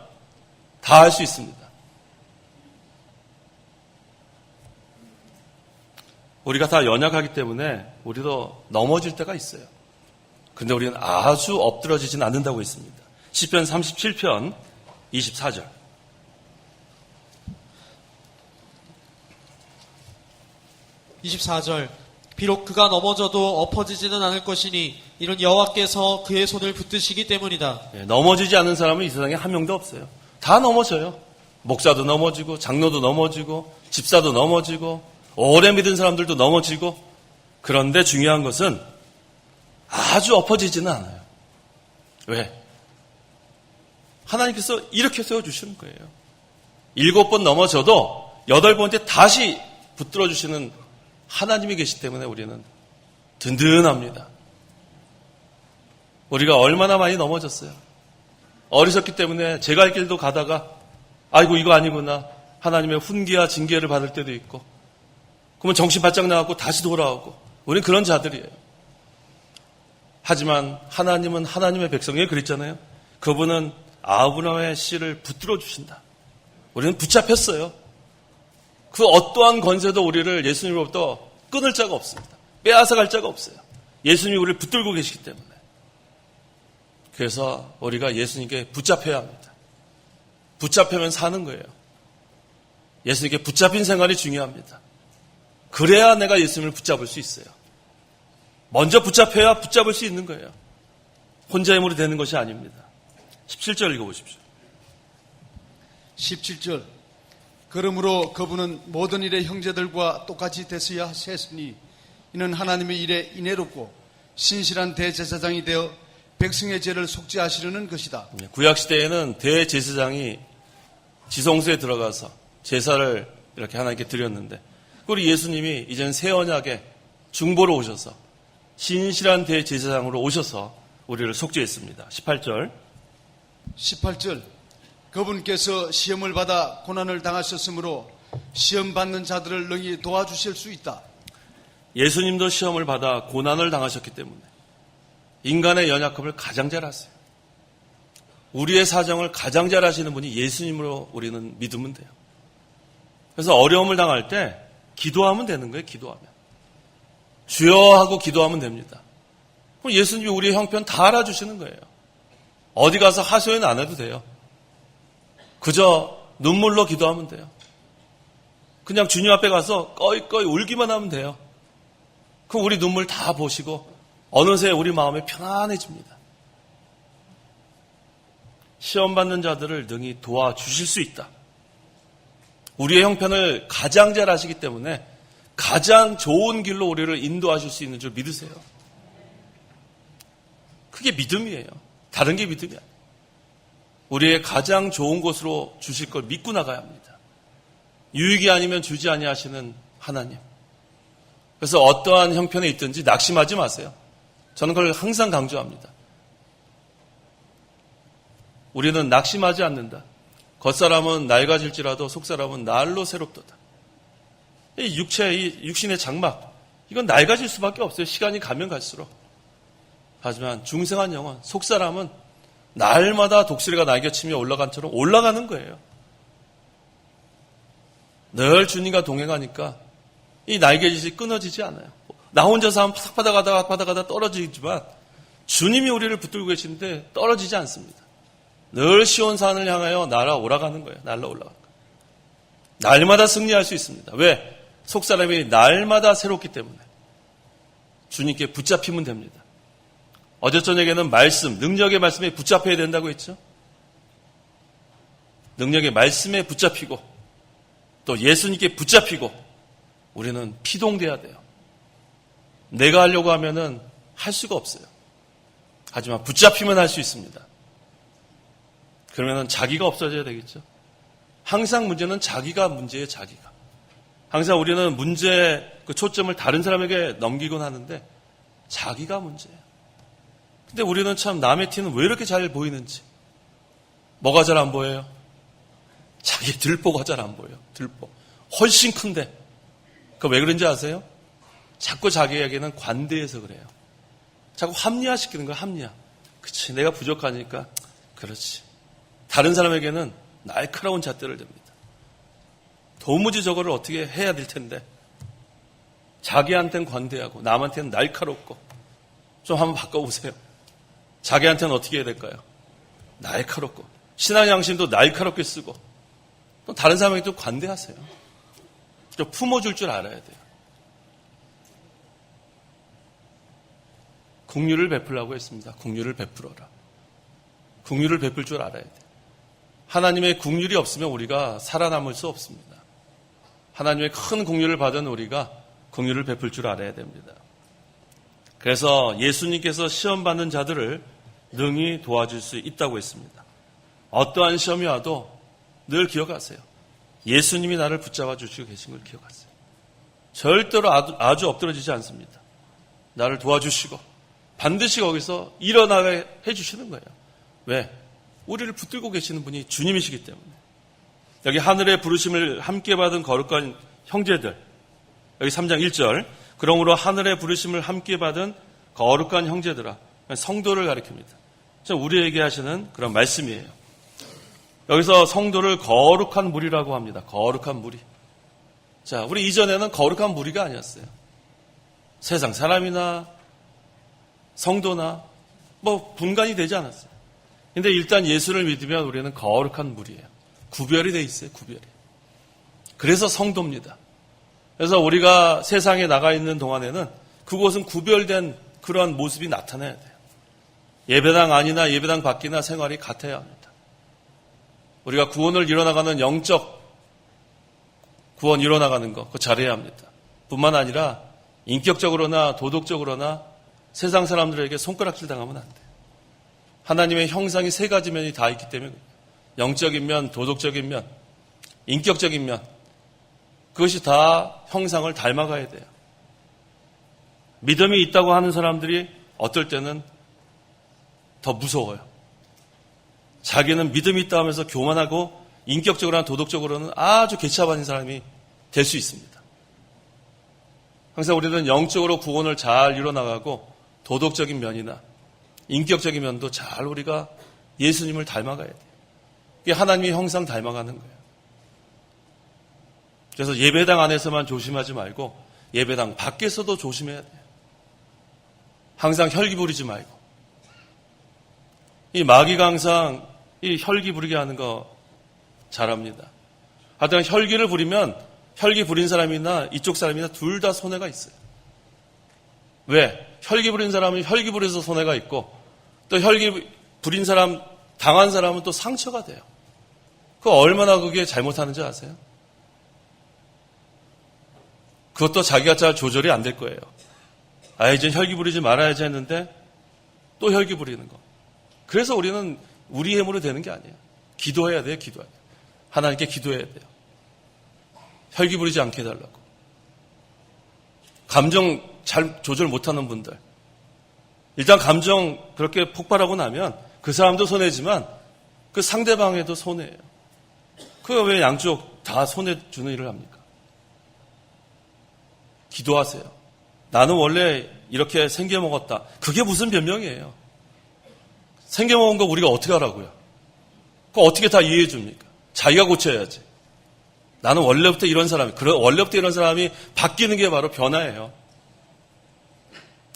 다 할 수 있습니다. 우리가 다 연약하기 때문에 우리도 넘어질 때가 있어요. 근데 우리는 아주 엎드러지진 않는다고 했습니다. 시편 37편 24절. 비록 그가 넘어져도 엎어지지는 않을 것이니 이는 여호와께서 그의 손을 붙드시기 때문이다. 넘어지지 않는 사람은 이 세상에 한 명도 없어요. 다 넘어져요. 목사도 넘어지고 장로도 넘어지고 집사도 넘어지고 오래 믿은 사람들도 넘어지고. 그런데 중요한 것은 아주 엎어지지는 않아요. 왜? 하나님께서 이렇게 세워주시는 거예요. 7번 넘어져도 8번째 다시 붙들어주시는 하나님이 계시기 때문에 우리는 든든합니다. 우리가 얼마나 많이 넘어졌어요. 어리석기 때문에 제가 할 길도 가다가 아이고 이거 아니구나 하나님의 훈계와 징계를 받을 때도 있고 그러면 정신 바짝 나가고 다시 돌아오고 우리는 그런 자들이에요. 하지만 하나님은 하나님의 백성에게 그랬잖아요. 그분은 아브라함의 씨를 붙들어 주신다. 우리는 붙잡혔어요. 그 어떠한 권세도 우리를 예수님으로부터 끊을 자가 없습니다. 빼앗아 갈 자가 없어요. 예수님이 우리를 붙들고 계시기 때문에. 그래서 우리가 예수님께 붙잡혀야 합니다. 붙잡히면 사는 거예요. 예수님께 붙잡힌 생활이 중요합니다. 그래야 내가 예수님을 붙잡을 수 있어요. 먼저 붙잡혀야 붙잡을 수 있는 거예요. 혼자 힘으로 되는 것이 아닙니다. 17절 읽어보십시오. 17절. 그러므로 그분은 모든 일의 형제들과 똑같이 되어야 하셨으니 이는 하나님의 일에 인애롭고 신실한 대제사장이 되어 백성의 죄를 속죄하시려는 것이다. 구약시대에는 대제사장이 지성소에 들어가서 제사를 이렇게 하나님께 드렸는데 우리 예수님이 이제는 새 언약에 중보로 오셔서 신실한 대제사장으로 오셔서 우리를 속죄했습니다. 18절. 18절. 그분께서 시험을 받아 고난을 당하셨으므로 시험 받는 자들을 능히 도와주실 수 있다. 예수님도 시험을 받아 고난을 당하셨기 때문에 인간의 연약함을 가장 잘 아세요. 우리의 사정을 가장 잘 아시는 분이 예수님으로 우리는 믿으면 돼요. 그래서 어려움을 당할 때 기도하면 되는 거예요. 기도하면. 주여 하고 기도하면 됩니다. 그럼 예수님이 우리의 형편 다 알아주시는 거예요. 어디 가서 하소연 안 해도 돼요. 그저 눈물로 기도하면 돼요. 그냥 주님 앞에 가서 꺼이꺼이 울기만 하면 돼요. 그럼 우리 눈물 다 보시고 어느새 우리 마음이 편안해집니다. 시험 받는 자들을 능히 도와주실 수 있다. 우리의 형편을 가장 잘 아시기 때문에 가장 좋은 길로 우리를 인도하실 수 있는 줄 믿으세요. 그게 믿음이에요. 다른 게 믿음이 아니에요. 우리의 가장 좋은 곳으로 주실 걸 믿고 나가야 합니다. 유익이 아니면 주지 아니하시는 하나님. 그래서 어떠한 형편에 있든지 낙심하지 마세요. 저는 그걸 항상 강조합니다. 우리는 낙심하지 않는다. 겉사람은 낡아질지라도 속사람은 날로 새롭도다. 이 육신의 장막, 이건 낡아질 수밖에 없어요. 시간이 가면 갈수록. 하지만 중생한 영혼, 속사람은 날마다 독수리가 날개치며 올라간처럼 올라가는 거예요. 늘 주님과 동행하니까 이 날개짓이 끊어지지 않아요. 나 혼자서 한번 팍 받아가다 떨어지지만 주님이 우리를 붙들고 계시는데 떨어지지 않습니다. 늘 시온산을 향하여 날아 올라가는 거예요. 날라 올라가는 거예요. 날마다 승리할 수 있습니다. 왜? 속사람이 날마다 새롭기 때문에 주님께 붙잡히면 됩니다. 어제 저녁에는 말씀, 능력의 말씀에 붙잡혀야 된다고 했죠. 능력의 말씀에 붙잡히고 또 예수님께 붙잡히고 우리는 피동돼야 돼요. 내가 하려고 하면은 할 수가 없어요. 하지만 붙잡히면 할 수 있습니다. 그러면은 자기가 없어져야 되겠죠. 항상 문제는 자기가 문제예요, 자기가. 항상 우리는 문제의 그 초점을 다른 사람에게 넘기곤 하는데 자기가 문제예요. 근데 우리는 참 남의 티는 왜 이렇게 잘 보이는지. 뭐가 잘 안 보여요? 자기 들보가 잘 안 보여요. 들보. 훨씬 큰데. 그 왜 그런지 아세요? 자꾸 자기에게는 관대해서 그래요. 자꾸 합리화시키는 거야, 합리화. 그치, 내가 부족하니까. 그렇지. 다른 사람에게는 날카로운 잣대를 댑니다. 도무지 저거를 어떻게 해야 될 텐데. 자기한테는 관대하고 남한테는 날카롭고. 좀 한번 바꿔보세요. 자기한테는 어떻게 해야 될까요? 날카롭고. 신앙 양심도 날카롭게 쓰고. 또 다른 사람에게 또 관대하세요. 좀 품어줄 줄 알아야 돼요. 긍휼을 베풀라고 했습니다. 긍휼을 베풀어라. 긍휼을 베풀 줄 알아야 돼요. 하나님의 긍휼이 없으면 우리가 살아남을 수 없습니다. 하나님의 큰 긍휼을 받은 우리가 긍휼을 베풀 줄 알아야 됩니다. 그래서 예수님께서 시험 받는 자들을 능히 도와줄 수 있다고 했습니다. 어떠한 시험이 와도 늘 기억하세요. 예수님이 나를 붙잡아 주시고 계신 걸 기억하세요. 절대로 아주 엎드러지지 않습니다. 나를 도와주시고 반드시 거기서 일어나게 해주시는 거예요. 왜? 우리를 붙들고 계시는 분이 주님이시기 때문에. 여기 하늘의 부르심을 함께 받은 거룩한 형제들, 여기 3장 1절, 그러므로 하늘의 부르심을 함께 받은 거룩한 형제들아, 성도를 가리킵니다. 우리에게 하시는 그런 말씀이에요. 여기서 성도를 거룩한 무리라고 합니다. 거룩한 무리. 자, 우리 이전에는 거룩한 무리가 아니었어요. 세상 사람이나 성도나 뭐 분간이 되지 않았어요. 근데 일단 예수를 믿으면 우리는 거룩한 무리예요. 구별이 돼 있어요. 구별이. 그래서 성도입니다. 그래서 우리가 세상에 나가 있는 동안에는 그곳은 구별된 그러한 모습이 나타나야 돼요. 예배당 안이나 예배당 밖이나 생활이 같아야 합니다. 우리가 구원을 이뤄나가는 영적 구원 이뤄나가는 거, 그거 잘해야 합니다. 뿐만 아니라 인격적으로나 도덕적으로나 세상 사람들에게 손가락질 당하면 안 돼요. 하나님의 형상이 세 가지 면이 다 있기 때문에 영적인 면, 도덕적인 면, 인격적인 면, 그것이 다 형상을 닮아가야 돼요. 믿음이 있다고 하는 사람들이 어떨 때는 더 무서워요. 자기는 믿음이 있다 하면서 교만하고 인격적으로나 도덕적으로는 아주 개차반인 사람이 될 수 있습니다. 항상 우리는 영적으로 구원을 잘 이뤄나가고 도덕적인 면이나 인격적인 면도 잘 우리가 예수님을 닮아가야 돼요. 이게 하나님의 형상 닮아가는 거예요. 그래서 예배당 안에서만 조심하지 말고 예배당 밖에서도 조심해야 돼요. 항상 혈기 부리지 말고. 이 마귀가 항상 이 혈기 부리게 하는 거 잘합니다. 하여튼 혈기를 부리면 혈기 부린 사람이나 이쪽 사람이나 둘 다 손해가 있어요. 왜? 혈기 부린 사람은 혈기 부려서 손해가 있고 또 혈기 부린 사람, 당한 사람은 또 상처가 돼요. 그 얼마나 그게 잘못하는지 아세요? 그것도 자기가 잘 조절이 안 될 거예요. 아, 이제 혈기 부리지 말아야지 했는데 또 혈기 부리는 거. 그래서 우리는 우리 힘으로 되는 게 아니에요. 기도해야 돼요, 기도해야 돼요. 하나님께 기도해야 돼요. 혈기 부리지 않게 해달라고. 감정 잘 조절 못하는 분들. 일단 감정 그렇게 폭발하고 나면 그 사람도 손해지만 그 상대방에도 손해예요. 그거 왜 양쪽 다 손해 주는 일을 합니까? 기도하세요. 나는 원래 이렇게 생겨먹었다. 그게 무슨 변명이에요? 생겨먹은 거 우리가 어떻게 하라고요? 그거 어떻게 다 이해해 줍니까? 자기가 고쳐야지. 나는 원래부터 이런 사람이, 원래부터 이런 사람이 바뀌는 게 바로 변화예요.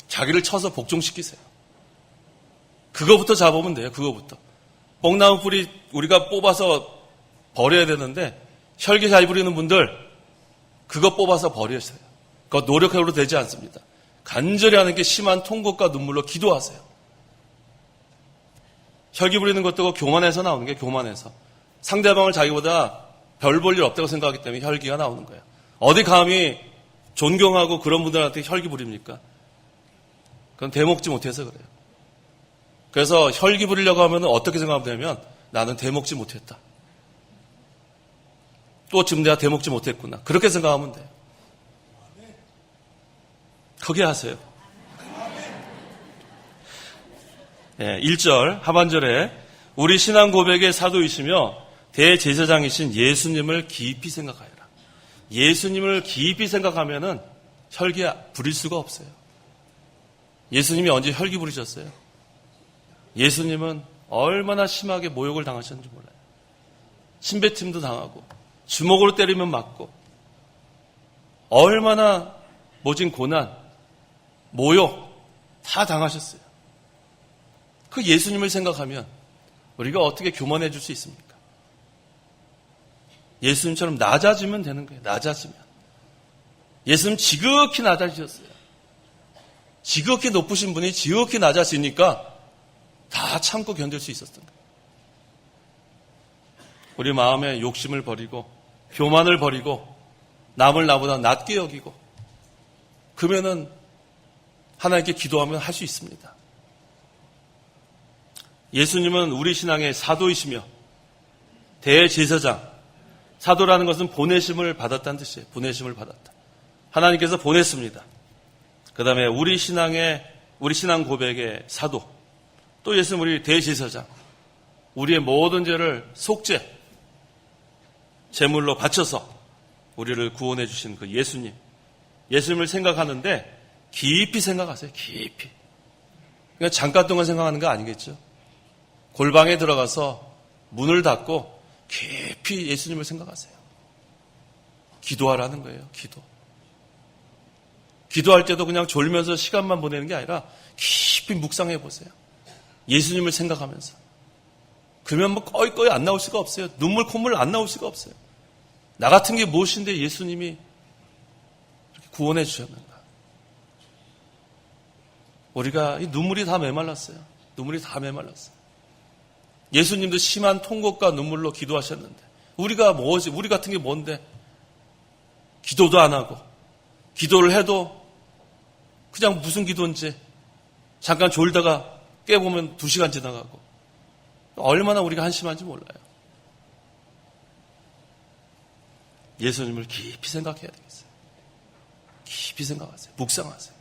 자기를 쳐서 복종시키세요. 그거부터 잡으면 돼요, 그거부터. 뽕나무 뿌리 우리가 뽑아서 버려야 되는데, 혈기 잘 부리는 분들, 그거 뽑아서 버리세요. 그거 노력해도 되지 않습니다. 간절히 하는 게 심한 통곡과 눈물로 기도하세요. 혈기 부리는 것도 교만해서 나오는 게 교만해서. 상대방을 자기보다 별 볼 일 없다고 생각하기 때문에 혈기가 나오는 거예요. 어디 감히 존경하고 그런 분들한테 혈기 부립니까? 그건 대먹지 못해서 그래요. 그래서 혈기 부리려고 하면 어떻게 생각하면 되냐면 나는 대먹지 못했다. 또 지금 내가 대먹지 못했구나. 그렇게 생각하면 돼요. 크게 하세요. 1절 하반절에 우리 신앙 고백의 사도이시며 대제사장이신 예수님을 깊이 생각하여라. 예수님을 깊이 생각하면은 혈기 부릴 수가 없어요. 예수님이 언제 혈기 부리셨어요? 예수님은 얼마나 심하게 모욕을 당하셨는지 몰라요. 침뱉음도 당하고 주먹으로 때리면 맞고 얼마나 모진 고난, 모욕 다 당하셨어요. 그 예수님을 생각하면 우리가 어떻게 교만해질 수 있습니까? 예수님처럼 낮아지면 되는 거예요. 낮아지면. 예수님 지극히 낮아지셨어요. 지극히 높으신 분이 지극히 낮아지니까 다 참고 견딜 수 있었던 거예요. 우리 마음에 욕심을 버리고 교만을 버리고 남을 나보다 낮게 여기고 그러면은 하나님께 기도하면 할 수 있습니다. 예수님은 우리 신앙의 사도이시며 대제사장. 사도라는 것은 보내심을 받았다는 뜻이에요. 보내심을 받았다. 하나님께서 보냈습니다. 그 다음에 우리 신앙 고백의 사도. 또 예수님 우리 대제사장. 우리의 모든 죄를 속죄, 제물로 바쳐서 우리를 구원해 주신 그 예수님. 예수님을 생각하는데 깊이 생각하세요. 깊이. 그러니까 잠깐 동안 생각하는 거 아니겠죠? 골방에 들어가서 문을 닫고 깊이 예수님을 생각하세요. 기도하라는 거예요. 기도. 기도할 때도 그냥 졸면서 시간만 보내는 게 아니라 깊이 묵상해 보세요. 예수님을 생각하면서. 그러면 뭐 거의 안 나올 수가 없어요. 눈물, 콧물 안 나올 수가 없어요. 나 같은 게 무엇인데 예수님이 이렇게 구원해 주셨는가. 우리가 이 눈물이 다 메말랐어요. 눈물이 다 메말랐어요. 예수님도 심한 통곡과 눈물로 기도하셨는데 우리가 뭐지? 우리 같은 게 뭔데? 기도도 안 하고 기도를 해도 그냥 무슨 기도인지 잠깐 졸다가 깨보면 2시간 지나가고 얼마나 우리가 한심한지 몰라요. 예수님을 깊이 생각해야 되겠어요. 깊이 생각하세요. 묵상하세요.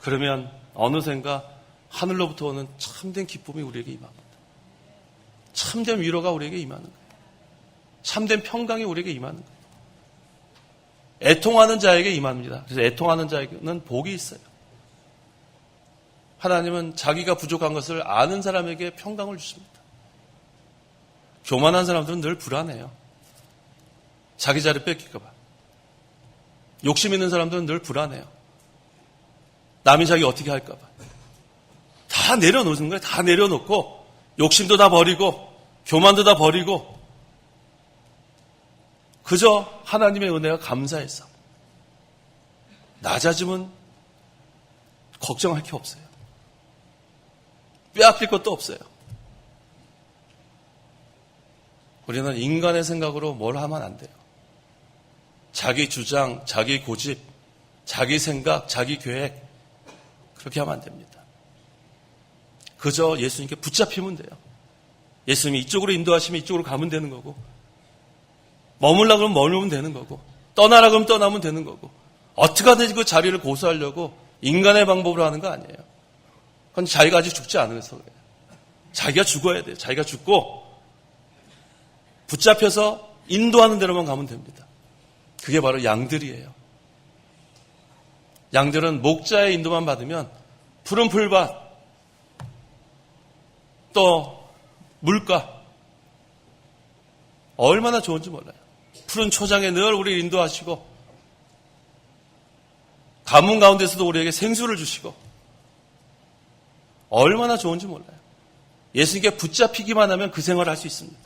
그러면 어느샌가 하늘로부터 오는 참된 기쁨이 우리에게 임합니다. 참된 위로가 우리에게 임하는 거예요. 참된 평강이 우리에게 임하는 거예요. 애통하는 자에게 임합니다. 그래서 애통하는 자에게는 복이 있어요. 하나님은 자기가 부족한 것을 아는 사람에게 평강을 주십니다. 교만한 사람들은 늘 불안해요. 자기 자리 뺏길까 봐. 욕심 있는 사람들은 늘 불안해요. 남이 자기 어떻게 할까 봐. 다 내려놓는 거예요. 다 내려놓고 욕심도 다 버리고 교만도 다 버리고 그저 하나님의 은혜가 감사해서 낮아지면 걱정할 게 없어요. 빼앗길 것도 없어요. 우리는 인간의 생각으로 뭘 하면 안 돼요. 자기 주장, 자기 고집, 자기 생각, 자기 계획 그렇게 하면 안 됩니다. 그저 예수님께 붙잡히면 돼요. 예수님이 이쪽으로 인도하시면 이쪽으로 가면 되는 거고 머물라 그러면 머물면 되는 거고 떠나라 그러면 떠나면 되는 거고 어떻게 하든지 그 자리를 고수하려고 인간의 방법으로 하는 거 아니에요. 그건 자기가 아직 죽지 않아서 그래요. 자기가 죽어야 돼요. 자기가 죽고 붙잡혀서 인도하는 대로만 가면 됩니다. 그게 바로 양들이에요. 양들은 목자의 인도만 받으면 푸른 풀밭 또 물가 얼마나 좋은지 몰라요. 푸른 초장에 늘 우리를 인도하시고 가뭄 가운데서도 우리에게 생수를 주시고 얼마나 좋은지 몰라요. 예수님께 붙잡히기만 하면 그 생활을 할 수 있습니다.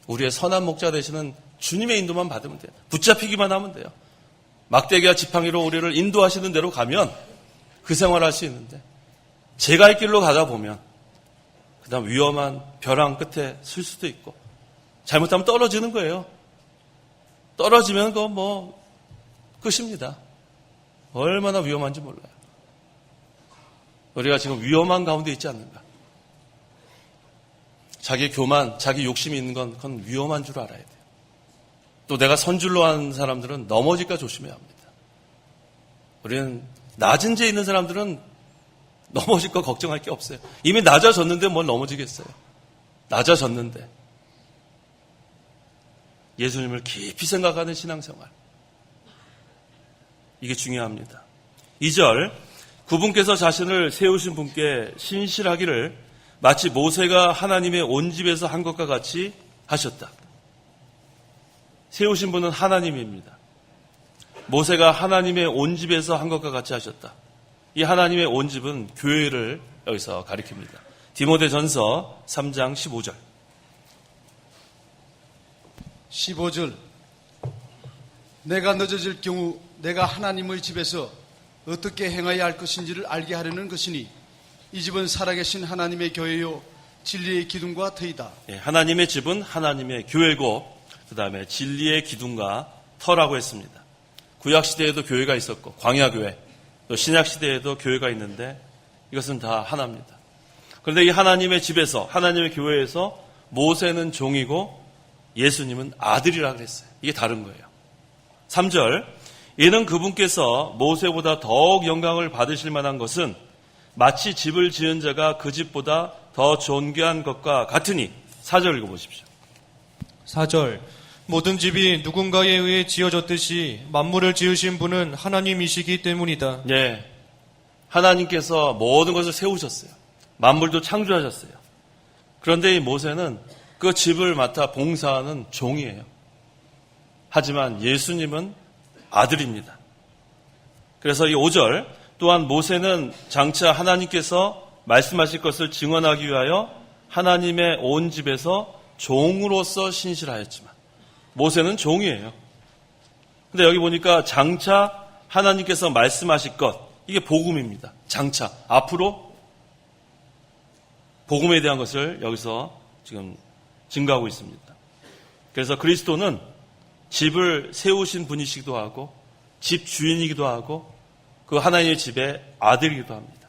우리의 선한 목자 되시는 주님의 인도만 받으면 돼요. 붙잡히기만 하면 돼요. 막대기와 지팡이로 우리를 인도하시는 대로 가면 그 생활을 할 수 있는데 제가 할 길로 가다 보면 그 다음 위험한 벼랑 끝에 쓸 수도 있고 잘못하면 떨어지는 거예요. 떨어지면 그거 뭐 끝입니다. 얼마나 위험한지 몰라요. 우리가 지금 위험한 가운데 있지 않는가. 자기 교만, 자기 욕심이 있는 건 그건 위험한 줄 알아야 돼요. 또 내가 선줄로 하는 사람들은 넘어질까 조심해야 합니다. 우리는 낮은 데 있는 사람들은 넘어질 거 걱정할 게 없어요. 이미 낮아졌는데 뭘 넘어지겠어요. 낮아졌는데. 예수님을 깊이 생각하는 신앙생활. 이게 중요합니다. 2절, 그분께서 자신을 세우신 분께 신실하기를 마치 모세가 하나님의 온 집에서 한 것과 같이 하셨다. 세우신 분은 하나님입니다. 모세가 하나님의 온 집에서 한 것과 같이 하셨다. 이 하나님의 온 집은 교회를 여기서 가리킵니다. 디모데전서 3장 15절. 15절. 내가 늦어질 경우 내가 하나님의 집에서 어떻게 행해야 할 것인지를 알게 하려는 것이니 이 집은 살아계신 하나님의 교회요 진리의 기둥과 터이다. 예, 하나님의 집은 하나님의 교회고 그 다음에 진리의 기둥과 터라고 했습니다. 구약시대에도 교회가 있었고 광야교회 또 신약시대에도 교회가 있는데 이것은 다 하나입니다. 그런데 이 하나님의 집에서 하나님의 교회에서 모세는 종이고 예수님은 아들이라고 그랬어요. 이게 다른 거예요. 3절 이는 그분께서 모세보다 더욱 영광을 받으실 만한 것은 마치 집을 지은 자가 그 집보다 더 존귀한 것과 같으니 4절 읽어보십시오. 4절 모든 집이 누군가에 의해 지어졌듯이 만물을 지으신 분은 하나님이시기 때문이다. 예, 하나님께서 모든 것을 세우셨어요. 만물도 창조하셨어요. 그런데 이 모세는 그 집을 맡아 봉사하는 종이에요. 하지만 예수님은 아들입니다. 그래서 이 5절 또한 모세는 장차 하나님께서 말씀하실 것을 증언하기 위하여 하나님의 온 집에서 종으로서 신실하였지만 모세는 종이에요. 근데 여기 보니까 장차 하나님께서 말씀하실 것 이게 복음입니다. 장차 앞으로 복음에 대한 것을 여기서 지금 증거하고 있습니다. 그래서 그리스도는 집을 세우신 분이시기도 하고 집 주인이기도 하고 그 하나님의 집의 아들이기도 합니다.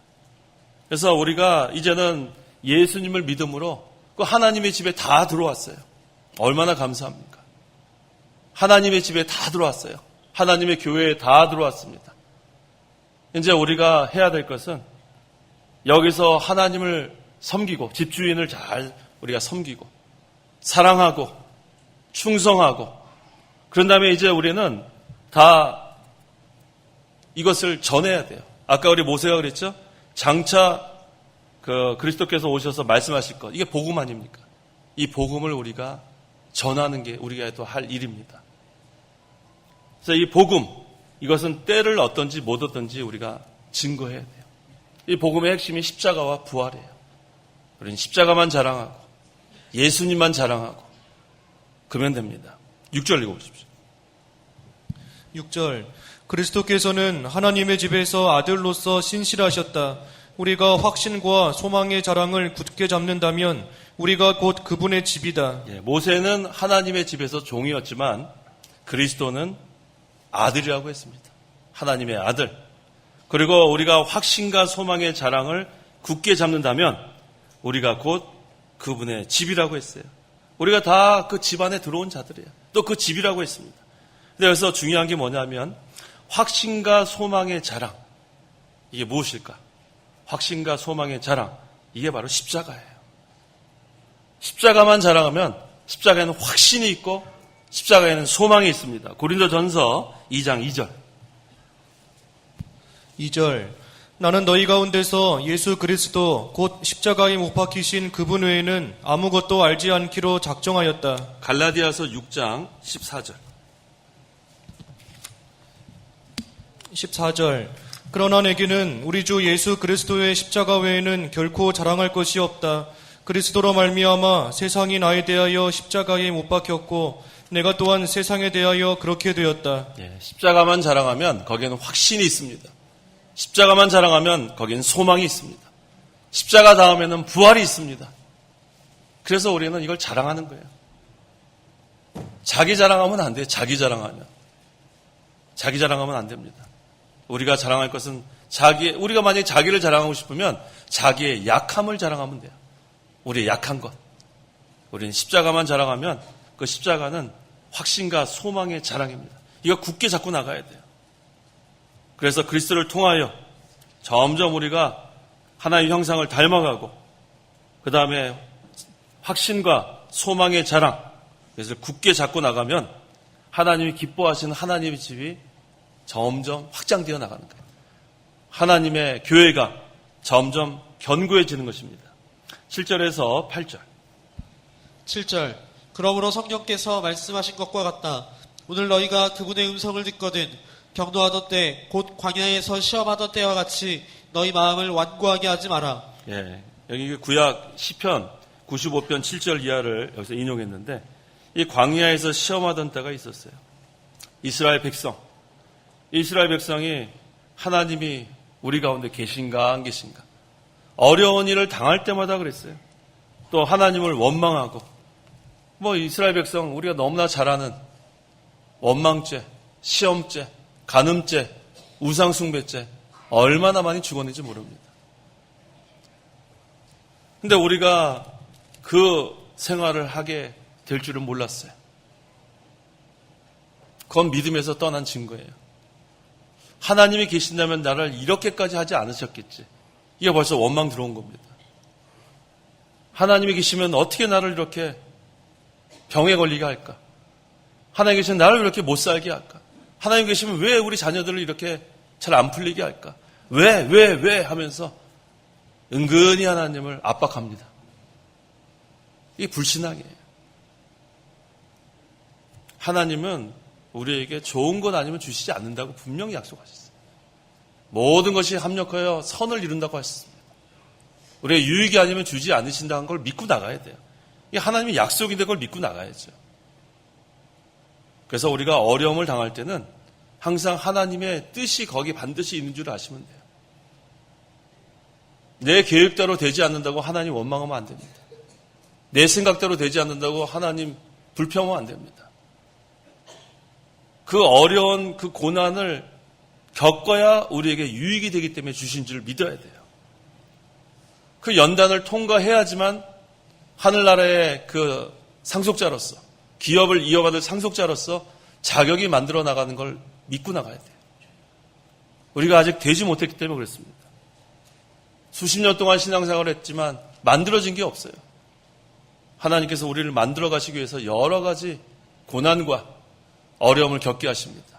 그래서 우리가 이제는 예수님을 믿음으로 그 하나님의 집에 다 들어왔어요. 얼마나 감사합니까? 하나님의 집에 다 들어왔어요. 하나님의 교회에 다 들어왔습니다. 이제 우리가 해야 될 것은 여기서 하나님을 섬기고 집주인을 잘 우리가 섬기고 사랑하고 충성하고 그런 다음에 이제 우리는 다 이것을 전해야 돼요. 아까 우리 모세가 그랬죠? 장차 그리스도께서 오셔서 말씀하실 것 이게 복음 아닙니까? 이 복음을 우리가 전하는 게 우리가 또 할 일입니다. 그래서 이 복음, 이것은 때를 얻든지 못 얻든지 우리가 증거해야 돼요. 이 복음의 핵심이 십자가와 부활이에요. 우리는 십자가만 자랑하고 예수님만 자랑하고 그러면 됩니다. 6절 읽어보십시오. 6절 그리스도께서는 하나님의 집에서 아들로서 신실하셨다. 우리가 확신과 소망의 자랑을 굳게 잡는다면 우리가 곧 그분의 집이다. 예, 모세는 하나님의 집에서 종이었지만 그리스도는 아들이라고 했습니다. 하나님의 아들. 그리고 우리가 확신과 소망의 자랑을 굳게 잡는다면 우리가 곧 그분의 집이라고 했어요. 우리가 다 그 집 안에 들어온 자들이에요. 또 그 집이라고 했습니다. 그래서 중요한 게 뭐냐면 확신과 소망의 자랑. 이게 무엇일까? 확신과 소망의 자랑. 이게 바로 십자가예요. 십자가만 자랑하면 십자가에는 확신이 있고 십자가에는 소망이 있습니다. 고린도전서 2장 2절. 2절 나는 너희 가운데서 예수 그리스도 곧 십자가에 못 박히신 그분 외에는 아무것도 알지 않기로 작정하였다. 갈라디아서 6장 14절. 14절 그러나 내게는 우리 주 예수 그리스도의 십자가 외에는 결코 자랑할 것이 없다. 그리스도로 말미암아 세상이 나에 대하여 십자가에 못 박혔고 내가 또한 세상에 대하여 그렇게 되었다. 예, 십자가만 자랑하면 거기에는 확신이 있습니다. 십자가만 자랑하면 거기에는 소망이 있습니다. 십자가 다음에는 부활이 있습니다. 그래서 우리는 이걸 자랑하는 거예요. 자기 자랑하면 안 돼요. 자기 자랑하면 안 됩니다. 우리가 자랑할 것은 우리가 만약에 자기를 자랑하고 싶으면 자기의 약함을 자랑하면 돼요. 우리의 약한 것. 우리는 십자가만 자랑하면 그 십자가는 확신과 소망의 자랑입니다. 이거 굳게 잡고 나가야 돼요. 그래서 그리스도를 통하여 점점 우리가 하나님의 형상을 닮아가고 그 다음에 확신과 소망의 자랑, 그래서 굳게 잡고 나가면 하나님이 기뻐하시는 하나님의 집이 점점 확장되어 나가는 거예요. 하나님의 교회가 점점 견고해지는 것입니다. 7절에서 8절. 7절 그러므로 성령께서 말씀하신 것과 같다. 오늘 너희가 그분의 음성을 듣거든 경노하던 때 곧 광야에서 시험하던 때와 같이 너희 마음을 완고하게 하지 마라. 예, 여기 구약 시편 95편 7절 이하를 여기서 인용했는데 이 광야에서 시험하던 때가 있었어요. 이스라엘 백성이 하나님이 우리 가운데 계신가 안 계신가 어려운 일을 당할 때마다 그랬어요. 또 하나님을 원망하고 이스라엘 백성 우리가 너무나 잘 아는 원망죄, 시험죄, 간음죄, 우상숭배죄 얼마나 많이 죽었는지 모릅니다. 근데 우리가 그 생활을 하게 될 줄은 몰랐어요. 그건 믿음에서 떠난 증거예요. 하나님이 계신다면 나를 이렇게까지 하지 않으셨겠지. 이게 벌써 원망 들어온 겁니다. 하나님이 계시면 어떻게 나를 이렇게 병에 걸리게 할까? 하나님 계시면 나를 이렇게 못 살게 할까? 하나님 계시면 왜 우리 자녀들을 이렇게 잘 안 풀리게 할까? 왜 하면서 은근히 하나님을 압박합니다. 이게 불신앙이에요. 하나님은 우리에게 좋은 것 아니면 주시지 않는다고 분명히 약속하셨어요. 모든 것이 합력하여 선을 이룬다고 하셨습니다. 우리의 유익이 아니면 주지 않으신다는 걸 믿고 나가야 돼요. 이게 하나님의 약속인데 그걸 믿고 나가야죠. 그래서 우리가 어려움을 당할 때는 항상 하나님의 뜻이 거기 반드시 있는 줄 아시면 돼요. 내 계획대로 되지 않는다고 하나님 원망하면 안 됩니다. 내 생각대로 되지 않는다고 하나님 불평하면 안 됩니다. 그 어려운 그 고난을 겪어야 우리에게 유익이 되기 때문에 주신 줄 믿어야 돼요. 그 연단을 통과해야지만 하늘나라의 그 상속자로서 기업을 이어받을 상속자로서 자격이 만들어 나가는 걸 믿고 나가야 돼요. 우리가 아직 되지 못했기 때문에 그렇습니다. 수십 년 동안 신앙생활을 했지만 만들어진 게 없어요. 하나님께서 우리를 만들어 가시기 위해서 여러 가지 고난과 어려움을 겪게 하십니다.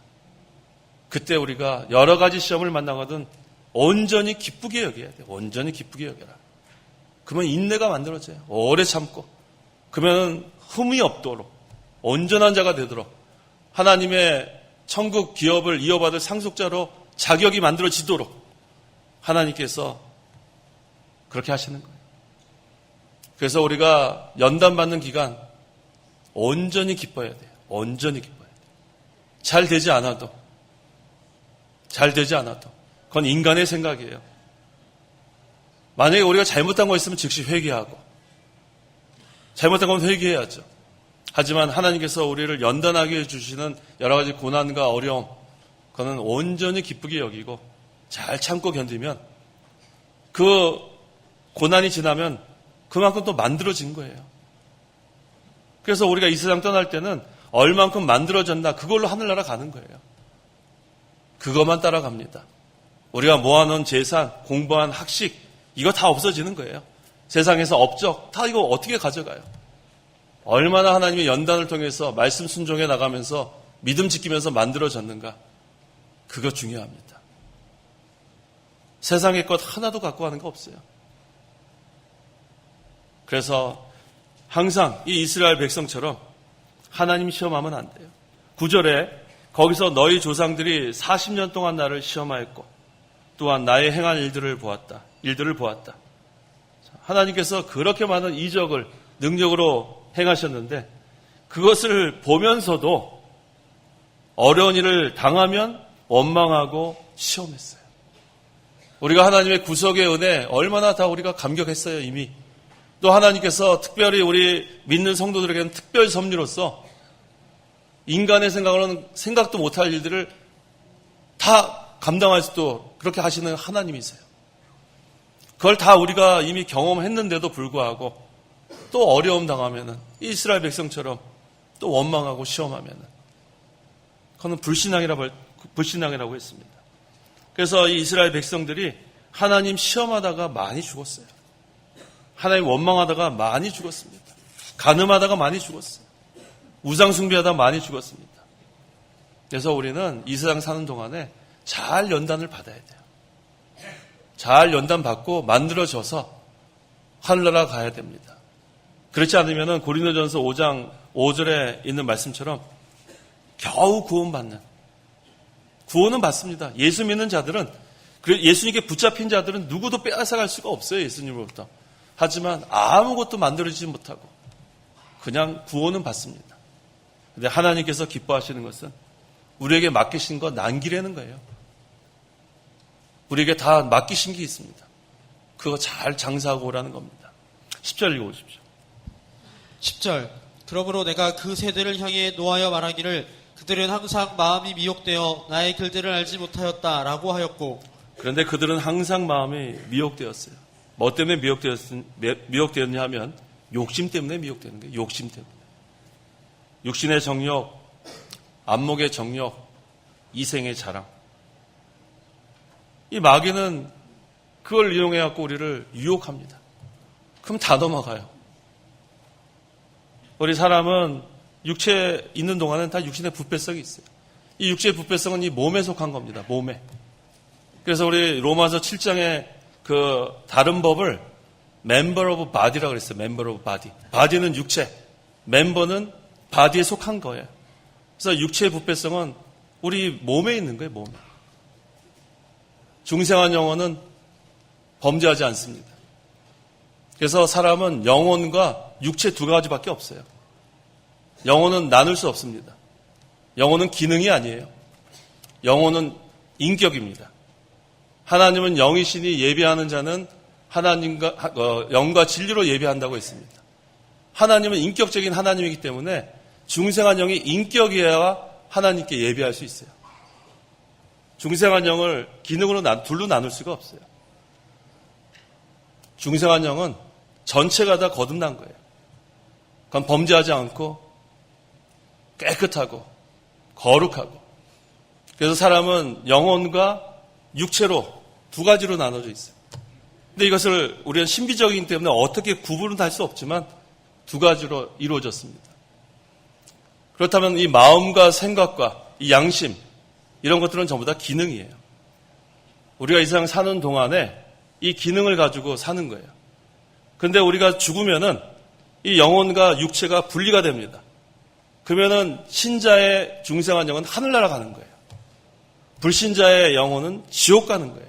그때 우리가 여러 가지 시험을 만나거든 온전히 기쁘게 여겨야 돼요. 온전히 기쁘게 여겨라. 그러면 인내가 만들어져요. 오래 참고. 그러면 흠이 없도록 온전한 자가 되도록 하나님의 천국 기업을 이어받을 상속자로 자격이 만들어지도록 하나님께서 그렇게 하시는 거예요. 그래서 우리가 연단받는 기간 온전히 기뻐해야 돼요. 온전히 기뻐해야 돼요. 잘 되지 않아도 그건 인간의 생각이에요. 만약에 우리가 잘못한 거 있으면 즉시 회개하고 잘못한 건 회개해야죠. 하지만 하나님께서 우리를 연단하게 해주시는 여러 가지 고난과 어려움, 그거는 온전히 기쁘게 여기고 잘 참고 견디면 그 고난이 지나면 그만큼 또 만들어진 거예요. 그래서 우리가 이 세상 떠날 때는 얼만큼 만들어졌나 그걸로 하늘나라 가는 거예요. 그것만 따라갑니다. 우리가 모아놓은 재산, 공부한 학식 이거 다 없어지는 거예요. 세상에서 업적 다 이거 어떻게 가져가요? 얼마나 하나님의 연단을 통해서 말씀 순종해 나가면서 믿음 지키면서 만들어졌는가. 그거 중요합니다. 세상의 것 하나도 갖고 가는 거 없어요. 그래서 항상 이 이스라엘 백성처럼 하나님 시험하면 안 돼요. 9절에 거기서 너희 조상들이 40년 동안 나를 시험하였고 또한 나의 행한 일들을 보았다. 하나님께서 그렇게 많은 이적을 능력으로 행하셨는데 그것을 보면서도 어려운 일을 당하면 원망하고 시험했어요. 우리가 하나님의 구속의 은혜 얼마나 다 우리가 감격했어요. 이미. 또 하나님께서 특별히 우리 믿는 성도들에게는 특별 섭리로서 인간의 생각으로는 생각도 못할 일들을 다 감당할 수도 그렇게 하시는 하나님이세요. 그걸 다 우리가 이미 경험했는데도 불구하고 또 어려움 당하면은 이스라엘 백성처럼 또 원망하고 시험하면은 그거는 불신앙이라고 했습니다. 그래서 이 이스라엘 백성들이 하나님 시험하다가 많이 죽었어요. 하나님 원망하다가 많이 죽었습니다. 간음하다가 많이 죽었어요. 우상 숭배하다가 많이 죽었습니다. 그래서 우리는 이 세상 사는 동안에 잘 연단을 받아야 돼요. 잘 연단받고 만들어져서 하늘나라 가야 됩니다. 그렇지 않으면 고린도전서 5장 5절에 있는 말씀처럼 겨우 구원받는, 구원은 받습니다. 예수 믿는 자들은, 예수님께 붙잡힌 자들은 누구도 빼앗아갈 수가 없어요. 예수님으로부터. 하지만 아무것도 만들어지지 못하고 그냥 구원은 받습니다. 그런데 하나님께서 기뻐하시는 것은 우리에게 맡기신 거 남기라는 거예요. 우리에게 다 맡기신 게 있습니다. 그거 잘 장사하고 오라는 겁니다. 10절 읽어보십시오. 10절 그러므로 내가 그 세대를 향해 노하여 말하기를 그들은 항상 마음이 미혹되어 나의 길들을 알지 못하였다라고 하였고 그런데 그들은 항상 마음이 미혹되었어요. 뭐 때문에 미혹되었냐 하면 욕심 때문에 미혹되는 거예요. 욕심 때문에. 육신의 정욕, 안목의 정욕, 이생의 자랑. 이 마귀는 그걸 이용해갖고 우리를 유혹합니다. 그럼 다 넘어가요. 우리 사람은 육체에 있는 동안은 다 육신의 부패성이 있어요. 이 육체의 부패성은 이 몸에 속한 겁니다. 몸에. 그래서 우리 로마서 7장에 그 다른 법을 member of body라고 그랬어요. member of body. body는 육체, member는 body에 속한 거예요. 그래서 육체의 부패성은 우리 몸에 있는 거예요. 몸에. 중생한 영혼은 범죄하지 않습니다. 그래서 사람은 영혼과 육체 두 가지밖에 없어요. 영혼은 나눌 수 없습니다. 영혼은 기능이 아니에요. 영혼은 인격입니다. 하나님은 영이시니 예배하는 자는 하나님과 영과 진리로 예배한다고 했습니다. 하나님은 인격적인 하나님이기 때문에 중생한 영이 인격이어야 하나님께 예배할 수 있어요. 중생한 영을 기능으로 둘로 나눌 수가 없어요. 중생한 영은 전체가 다 거듭난 거예요. 그건 범죄하지 않고 깨끗하고 거룩하고. 그래서 사람은 영혼과 육체로 두 가지로 나눠져 있어요. 근데 이것을 우리는 신비적이기 때문에 어떻게 구분은 할 수 없지만 두 가지로 이루어졌습니다. 그렇다면 이 마음과 생각과 이 양심 이런 것들은 전부 다 기능이에요. 우리가 이 세상 사는 동안에 이 기능을 가지고 사는 거예요. 그런데 우리가 죽으면은 이 영혼과 육체가 분리가 됩니다. 그러면은 신자의 중생한 영은 하늘나라 가는 거예요. 불신자의 영혼은 지옥 가는 거예요.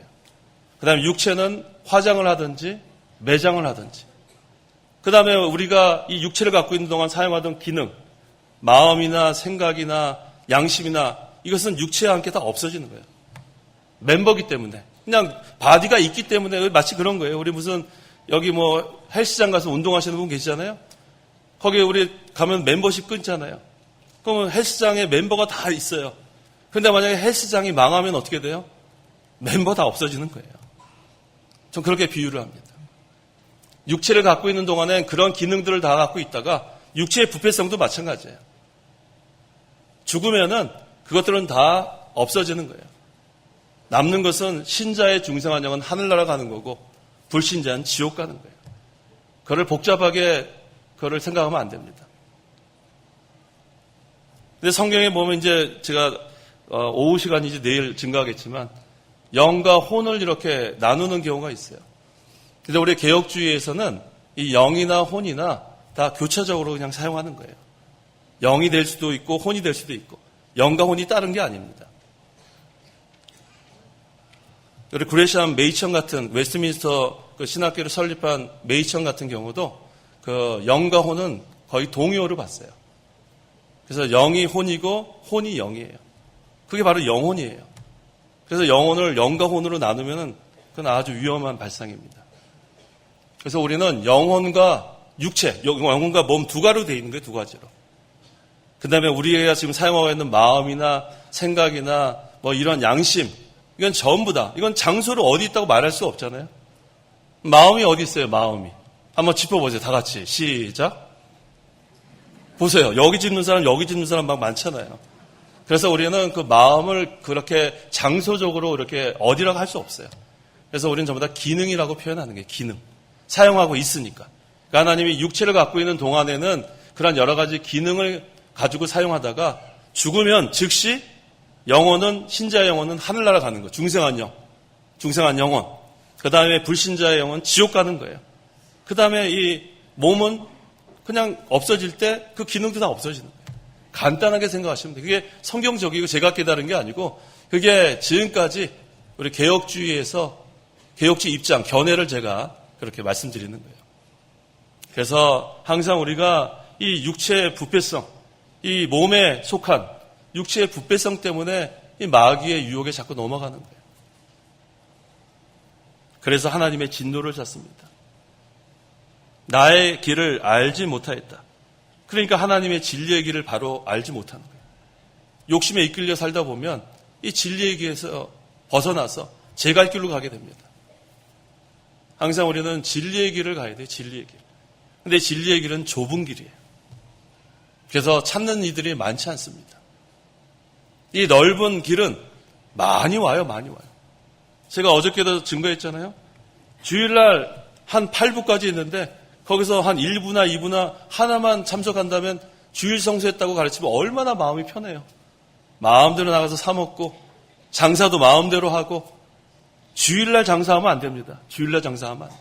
그 다음에 육체는 화장을 하든지 매장을 하든지. 그 다음에 우리가 이 육체를 갖고 있는 동안 사용하던 기능, 마음이나 생각이나 양심이나 이것은 육체와 함께 다 없어지는 거예요. 멤버기 때문에. 그냥 바디가 있기 때문에 마치 그런 거예요. 우리 무슨 여기 뭐 헬스장 가서 운동하시는 분 계시잖아요. 거기에 우리 가면 멤버십 끊잖아요. 그러면 헬스장에 멤버가 다 있어요. 근데 만약에 헬스장이 망하면 어떻게 돼요? 멤버 다 없어지는 거예요. 전 그렇게 비유를 합니다. 육체를 갖고 있는 동안엔 그런 기능들을 다 갖고 있다가 육체의 부패성도 마찬가지예요. 죽으면은 그것들은 다 없어지는 거예요. 남는 것은 신자의 중생한 영은 하늘나라 가는 거고 불신자는 지옥 가는 거예요. 그걸 복잡하게 그거를 생각하면 안 됩니다. 근데 성경에 보면 이제 제가 오후 시간이 이제 내일 증가하겠지만 영과 혼을 이렇게 나누는 경우가 있어요. 근데 우리 개혁주의에서는 이 영이나 혼이나 다 교차적으로 그냥 사용하는 거예요. 영이 될 수도 있고 혼이 될 수도 있고 영과 혼이 다른 게 아닙니다. 우리 그레시엄 메이천 같은 웨스트민스터 그 신학교를 설립한 메이천 같은 경우도 그 영과 혼은 거의 동의어를 봤어요. 그래서 영이 혼이고 혼이 영이에요. 그게 바로 영혼이에요. 그래서 영혼을 영과 혼으로 나누면은 그건 아주 위험한 발상입니다. 그래서 우리는 영혼과 육체, 영혼과 몸 두 가지로 되어 있는 거예요, 두 가지로. 그 다음에 우리가 지금 사용하고 있는 마음이나 생각이나 뭐 이런 양심, 이건 전부 다, 이건 장소를 어디 있다고 말할 수 없잖아요. 마음이 어디 있어요, 마음이. 한번 짚어보세요, 다 같이. 시작. 보세요. 여기 짚는 사람, 여기 짚는 사람 막 많잖아요. 그래서 우리는 그 마음을 그렇게 장소적으로 이렇게 어디라고 할 수 없어요. 그래서 우리는 전부 다 기능이라고 표현하는 게 기능. 사용하고 있으니까. 그러니까 하나님이 육체를 갖고 있는 동안에는 그런 여러 가지 기능을 가지고 사용하다가 죽으면 즉시 영혼은, 신자의 영혼은 하늘나라 가는 거예요. 중생한 영. 중생한 영혼. 그 다음에 불신자의 영혼은 지옥 가는 거예요. 그 다음에 이 몸은 그냥 없어질 때 그 기능도 다 없어지는 거예요. 간단하게 생각하시면 돼요. 그게 성경적이고 제가 깨달은 게 아니고 그게 지금까지 우리 개혁주의에서 개혁주의 입장, 견해를 제가 그렇게 말씀드리는 거예요. 그래서 항상 우리가 이 육체의 부패성, 이 몸에 속한 육체의 부패성 때문에 이 마귀의 유혹에 자꾸 넘어가는 거예요. 그래서 하나님의 진노를 샀습니다. 나의 길을 알지 못하였다. 그러니까 하나님의 진리의 길을 바로 알지 못하는 거예요. 욕심에 이끌려 살다 보면 이 진리의 길에서 벗어나서 제 갈 길로 가게 됩니다. 항상 우리는 진리의 길을 가야 돼요. 진리의 길. 근데 진리의 길은 좁은 길이에요. 그래서 찾는 이들이 많지 않습니다. 이 넓은 길은 많이 와요. 많이 와요. 제가 어저께도 증거했잖아요. 주일날 한 8부까지 있는데 거기서 한 1부나 2부나 하나만 참석한다면 주일 성수했다고 가르치면 얼마나 마음이 편해요. 마음대로 나가서 사 먹고 장사도 마음대로 하고 주일날 장사하면 안 됩니다. 주일날 장사하면 안 돼요.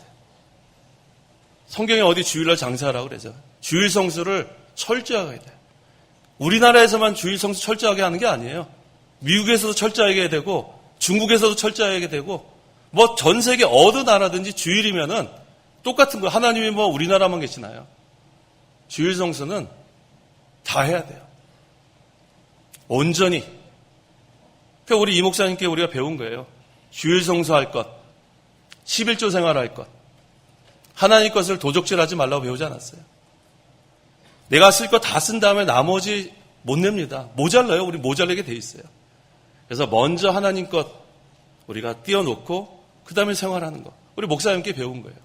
성경에 어디 주일날 장사하라고 그러죠. 주일 성수를 철저하게 해야 돼요. 우리나라에서만 주일 성수 철저하게 하는 게 아니에요. 미국에서도 철저하게 해야 되고 중국에서도 철저하게 해야 되고 뭐 전 세계 어느 나라든지 주일이면은 똑같은 거. 하나님이 뭐 우리나라만 계시나요? 주일 성수는 다 해야 돼요. 온전히. 그러니까 우리 이 목사님께 우리가 배운 거예요. 주일 성수할 것, 11조 생활할 것, 하나님 것을 도적질하지 말라고 배우지 않았어요. 내가 쓸 거 다 쓴 다음에 나머지 못 냅니다. 모자라요. 우리 모자라게 돼 있어요. 그래서 먼저 하나님 것 우리가 띄워놓고 그 다음에 생활하는 것. 우리 목사님께 배운 거예요.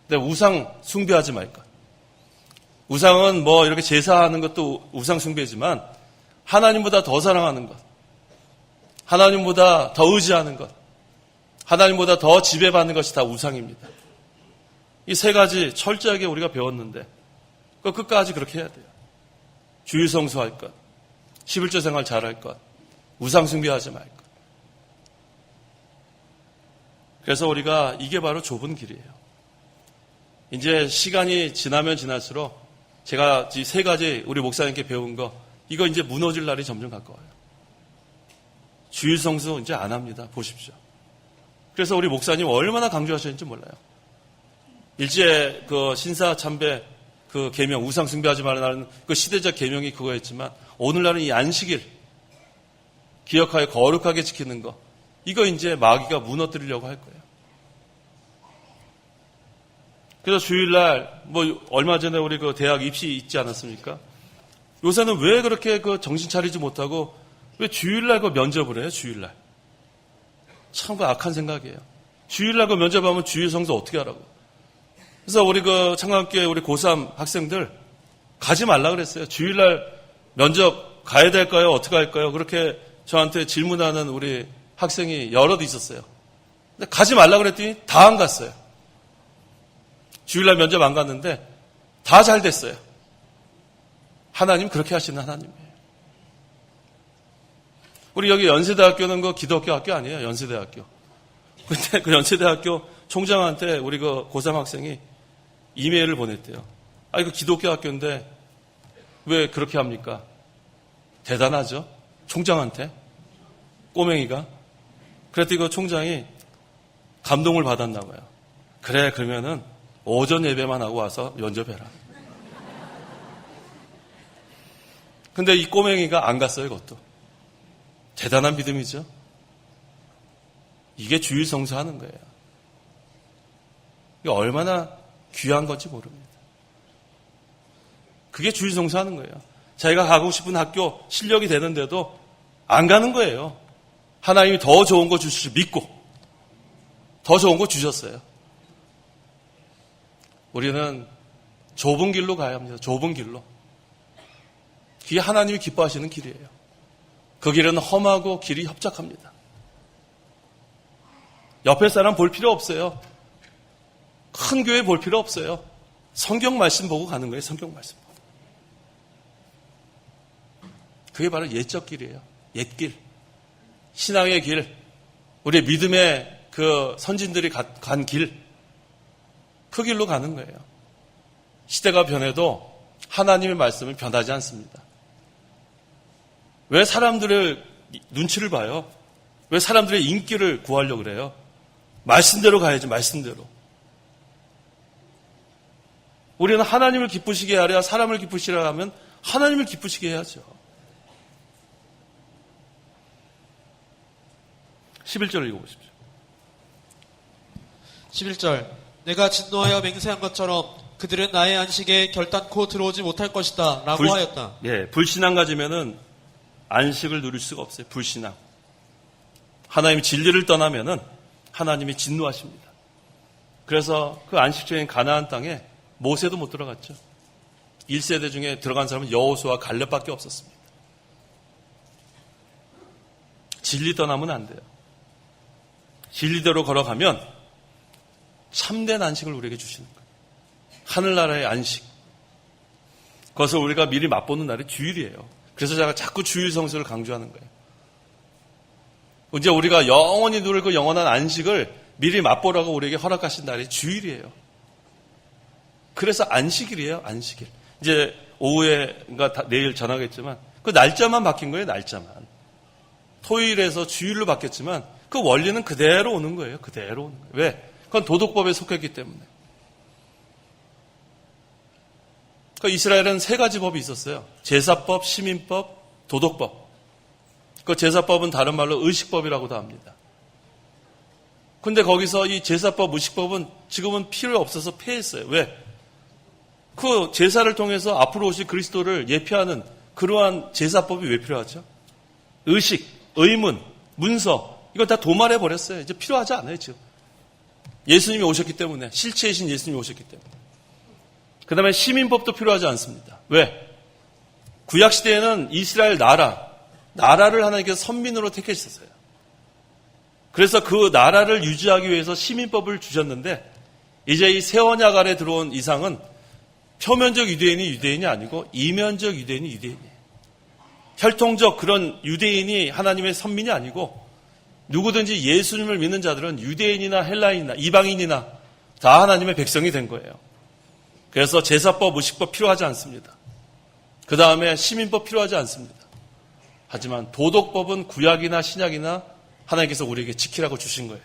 근데 우상 숭배하지 말 것. 우상은 뭐 이렇게 제사하는 것도 우상 숭배지만 하나님보다 더 사랑하는 것, 하나님보다 더 의지하는 것, 하나님보다 더 지배받는 것이 다 우상입니다. 이 세 가지 철저하게 우리가 배웠는데 그 끝까지 그렇게 해야 돼요. 주일 성수할 것, 11조 생활 잘할 것, 우상 숭배하지 말 것. 그래서 우리가 이게 바로 좁은 길이에요. 이제 시간이 지나면 지날수록 제가 이 세 가지 우리 목사님께 배운 거 이거 이제 무너질 날이 점점 가까워요. 주일 성수 이제 안 합니다. 보십시오. 그래서 우리 목사님 얼마나 강조하셨는지 몰라요. 일제 그 신사 참배 그 계명 우상 숭배하지 말라는 그 시대적 계명이 그거였지만 오늘날은 이 안식일 기억하여 거룩하게 지키는 거 이거 이제 마귀가 무너뜨리려고 할 거예요. 그래서 주일날 뭐 얼마 전에 우리 그 대학 입시 있지 않았습니까? 요새는 왜 그렇게 그 정신 차리지 못하고 왜 주일날 그 면접을 해요? 주일날 참 그 악한 생각이에요. 주일날 그 면접하면 주일 성수 어떻게 하라고? 그래서 우리 그 창간교회 우리 고3 학생들 가지 말라 그랬어요. 주일날 면접 가야 될까요? 어떻게 할까요? 그렇게 저한테 질문하는 우리 학생이 여럿 있었어요. 근데 가지 말라 그랬더니 다 안 갔어요. 주일날 면접 안 갔는데 다 잘 됐어요. 하나님 그렇게 하시는 하나님이에요. 우리 여기 연세대학교는 그 기독교 학교 아니에요. 연세대학교. 근데 그 연세대학교 총장한테 우리 그 고3 학생이 이메일을 보냈대요. 아, 이거 기독교 학교인데 왜 그렇게 합니까? 대단하죠? 총장한테? 꼬맹이가? 그랬더니 그 총장이 감동을 받았나 봐요. 그래, 그러면은 오전 예배만 하고 와서 면접해라. 근데 이 꼬맹이가 안 갔어요, 그것도. 대단한 믿음이죠? 이게 주일 성수하는 거예요. 이게 얼마나 귀한 건지 모릅니다. 그게 주일 성수하는 거예요. 자기가 가고 싶은 학교 실력이 되는데도 안 가는 거예요. 하나님이 더 좋은 거 주실 줄 믿고 더 좋은 거 주셨어요. 우리는 좁은 길로 가야 합니다. 좁은 길로. 그게 하나님이 기뻐하시는 길이에요. 그 길은 험하고 길이 협착합니다. 옆에 사람 볼 필요 없어요. 큰 교회 볼 필요 없어요. 성경 말씀 보고 가는 거예요. 성경 말씀 보고. 그게 바로 옛적 길이에요. 옛길. 신앙의 길. 우리의 믿음의 그 선진들이 간 길. 그 길로 가는 거예요. 시대가 변해도 하나님의 말씀은 변하지 않습니다. 왜 사람들의 눈치를 봐요? 왜 사람들의 인기를 구하려고 그래요? 말씀대로 가야지, 말씀대로. 우리는 하나님을 기쁘시게 하랴 사람을 기쁘시라 하면 하나님을 기쁘시게 해야죠. 11절을 읽어보십시오. 11절 내가 진노하여 맹세한 것처럼 그들은 나의 안식에 결단코 들어오지 못할 것이다 라고 하였다. 예, 불신앙 가지면은 안식을 누릴 수가 없어요. 불신앙. 하나님이 진리를 떠나면은 하나님이 진노하십니다. 그래서 그 안식처인 가나안 땅에 모세도 못 들어갔죠. 1세대 중에 들어간 사람은 여호수아 갈렙밖에 없었습니다. 진리 떠나면 안 돼요. 진리대로 걸어가면 참된 안식을 우리에게 주시는 거예요. 하늘나라의 안식. 그것을 우리가 미리 맛보는 날이 주일이에요. 그래서 제가 자꾸 주일 성수를 강조하는 거예요. 이제 우리가 영원히 누릴 그 영원한 안식을 미리 맛보라고 우리에게 허락하신 날이 주일이에요. 그래서 안식일이에요. 안식일. 이제 오후에 내일 전하겠지만 그 날짜만 바뀐 거예요. 날짜만. 토요일에서 주일로 바뀌었지만 그 원리는 그대로 오는 거예요. 그대로 오는 거예요. 왜? 그건 도덕법에 속했기 때문에. 그 이스라엘은 세 가지 법이 있었어요. 제사법, 시민법, 도덕법. 그 제사법은 다른 말로 의식법이라고도 합니다. 근데 거기서 이 제사법, 의식법은 지금은 필요 없어서 폐했어요. 왜? 그 제사를 통해서 앞으로 오실 그리스도를 예표하는 그러한 제사법이 왜 필요하죠? 의식, 의문, 문서 이걸 다 도말해 버렸어요. 이제 필요하지 않아요. 지금. 예수님이 오셨기 때문에, 실체이신 예수님이 오셨기 때문에. 그 다음에 시민법도 필요하지 않습니다. 왜? 구약시대에는 이스라엘 나라를 하나님께서 선민으로 택하셨어요. 그래서 그 나라를 유지하기 위해서 시민법을 주셨는데 이제 이 새 언약 아래 들어온 이상은 표면적 유대인이 아니고 이면적 유대인이 유대인이에요. 혈통적 그런 유대인이 하나님의 선민이 아니고 누구든지 예수님을 믿는 자들은 유대인이나 헬라인이나 이방인이나 다 하나님의 백성이 된 거예요. 그래서 제사법, 의식법 필요하지 않습니다. 그 다음에 시민법 필요하지 않습니다. 하지만 도덕법은 구약이나 신약이나 하나님께서 우리에게 지키라고 주신 거예요.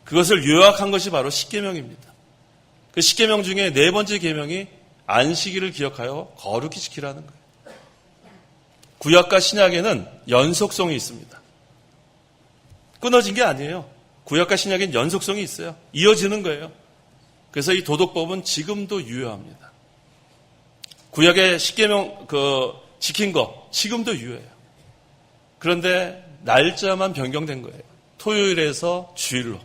그것을 요약한 것이 바로 십계명입니다. 그 십계명 중에 네 번째 계명이 안식일을 기억하여 거룩히 지키라는 거예요. 구약과 신약에는 연속성이 있습니다. 끊어진 게 아니에요. 구약과 신약에는 연속성이 있어요. 이어지는 거예요. 그래서 이 도덕법은 지금도 유효합니다. 구약의 십계명 지킨 거 지금도 유효해요. 그런데 날짜만 변경된 거예요. 토요일에서 주일로.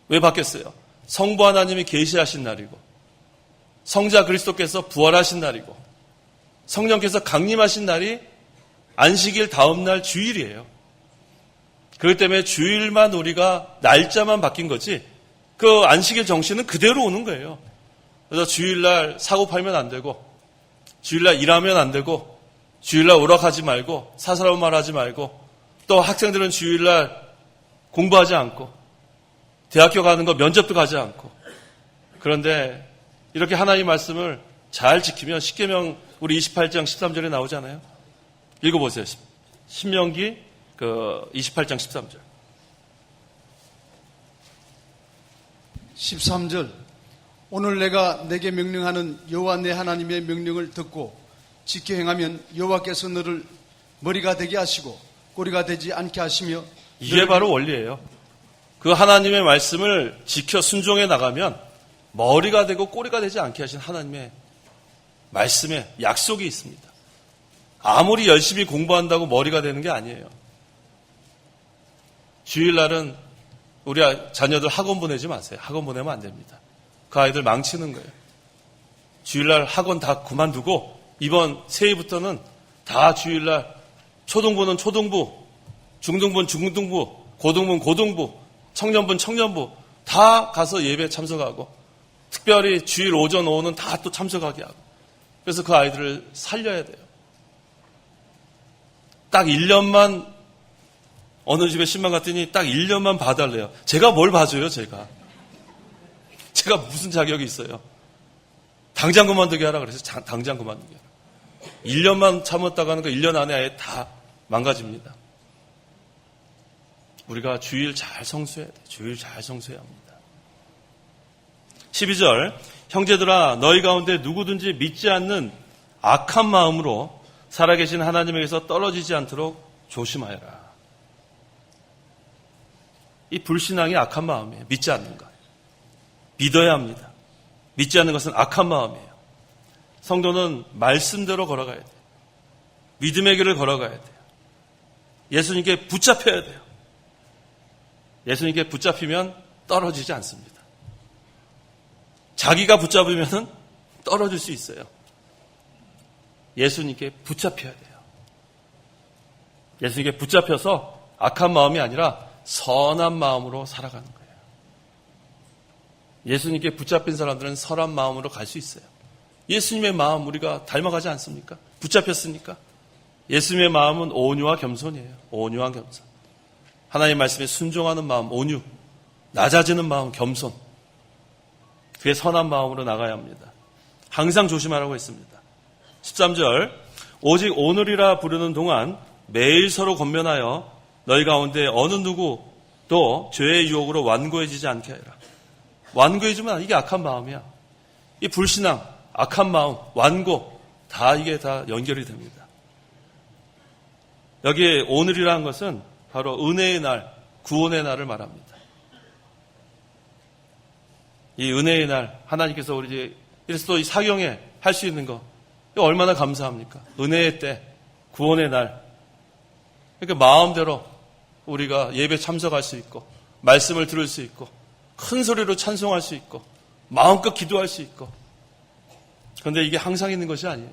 왜 바뀌었어요? 성부 하나님이 계시하신 날이고 성자 그리스도께서 부활하신 날이고 성령께서 강림하신 날이 안식일 다음 날 주일이에요. 그렇기 때문에 주일만 우리가 날짜만 바뀐 거지 그 안식일 정신은 그대로 오는 거예요. 그래서 주일날 사고 팔면 안 되고 주일날 일하면 안 되고 주일날 오락하지 말고 사사로운 말 하지 말고 또 학생들은 주일날 공부하지 않고 대학교 가는 거 면접도 가지 않고 그런데 이렇게 하나님 말씀을 잘 지키면 십계명 우리 28장 13절에 나오잖아요. 읽어보세요. 신명기 28장 13절. 13절 오늘 내가 내게 명령하는 여호와 내 하나님의 명령을 듣고 지켜 행하면 여호와께서 너를 머리가 되게 하시고 꼬리가 되지 않게 하시며 이게 바로 원리예요. 그 하나님의 말씀을 지켜 순종해 나가면 머리가 되고 꼬리가 되지 않게 하신 하나님의 말씀에 약속이 있습니다. 아무리 열심히 공부한다고 머리가 되는 게 아니에요. 주일날은 우리 자녀들 학원 보내지 마세요. 학원 보내면 안 됩니다. 그 아이들 망치는 거예요. 주일날 학원 다 그만두고 이번 새해부터는 다 주일날 초등부는 초등부, 중등부는 중등부, 고등부는 고등부, 청년부는 청년부 다 가서 예배 참석하고 특별히 주일 오전 오후는 다 또 참석하게 하고 그래서 그 아이들을 살려야 돼요. 딱 1년만 어느 집에 신방 갔더니 딱 1년만 봐달래요. 제가 뭘 봐줘요, 제가 무슨 자격이 있어요. 당장 그만두게 하라 그래서 당장 그만두게 하라. 1년만 참았다가는 그 1년 안에 아예 다 망가집니다. 우리가 주일 잘 성수해야 돼요. 주일 잘 성수해야 합니다. 12절 형제들아 너희 가운데 누구든지 믿지 않는 악한 마음으로 살아계신 하나님에게서 떨어지지 않도록 조심하여라. 이 불신앙이 악한 마음이에요. 믿지 않는 것. 믿어야 합니다. 믿지 않는 것은 악한 마음이에요. 성도는 말씀대로 걸어가야 돼요. 믿음의 길을 걸어가야 돼요. 예수님께 붙잡혀야 돼요. 예수님께 붙잡히면 떨어지지 않습니다. 자기가 붙잡으면 떨어질 수 있어요. 예수님께 붙잡혀야 돼요. 예수님께 붙잡혀서 악한 마음이 아니라 선한 마음으로 살아가는 거예요. 예수님께 붙잡힌 사람들은 선한 마음으로 갈 수 있어요. 예수님의 마음 우리가 닮아가지 않습니까? 붙잡혔으니까. 예수님의 마음은 온유와 겸손이에요. 온유와 겸손. 하나님 말씀에 순종하는 마음, 온유. 낮아지는 마음, 겸손. 그게 선한 마음으로 나가야 합니다. 항상 조심하라고 했습니다. 13절 오직 오늘이라 부르는 동안 매일 서로 권면하여 너희 가운데 어느 누구도 죄의 유혹으로 완고해지지 않게 하라. 완고해지면 이게 악한 마음이야. 이 불신앙, 악한 마음, 완고 이게 다 연결이 됩니다. 여기에 오늘이라는 것은 바로 은혜의 날, 구원의 날을 말합니다. 이 은혜의 날, 하나님께서 우리 그리스도 이 사경에 할 수 있는 거 얼마나 감사합니까? 은혜의 때, 구원의 날. 그러니까 마음대로 우리가 예배 참석할 수 있고 말씀을 들을 수 있고 큰 소리로 찬송할 수 있고 마음껏 기도할 수 있고 그런데 이게 항상 있는 것이 아니에요.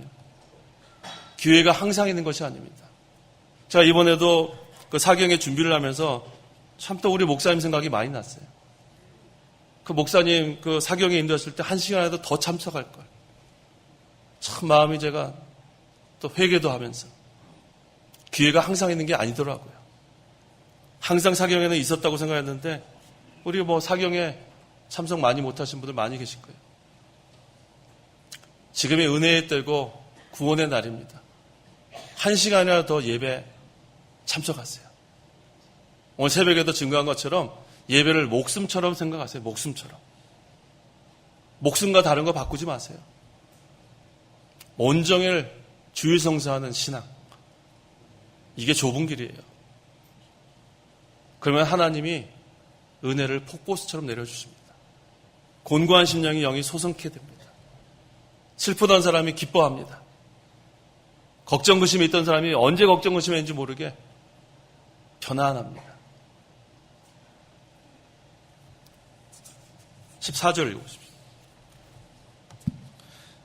기회가 항상 있는 것이 아닙니다. 제가 이번에도 그 사경에 준비를 하면서 참 또 우리 목사님 생각이 많이 났어요. 그 목사님 그 사경에 인도했을 때 1시간이라도 더 참석할 걸. 참 마음이 제가 또 회개도 하면서 기회가 항상 있는 게 아니더라고요. 항상 사경에는 있었다고 생각했는데 우리 사경에 참석 많이 못하신 분들 많이 계실 거예요. 지금이 은혜의 때고 구원의 날입니다. 1시간이라도 더 예배 참석하세요. 오늘 새벽에도 증거한 것처럼 예배를 목숨처럼 생각하세요. 목숨처럼. 목숨과 다른 거 바꾸지 마세요. 온종일 주일성사하는 신앙. 이게 좁은 길이에요. 그러면 하나님이 은혜를 폭포수처럼 내려주십니다. 곤고한 심령이 영이 소성케 됩니다. 슬프던 사람이 기뻐합니다. 걱정 근심이 있던 사람이 언제 걱정 근심했는지 모르게 편안합니다. 14절 읽어보십시오.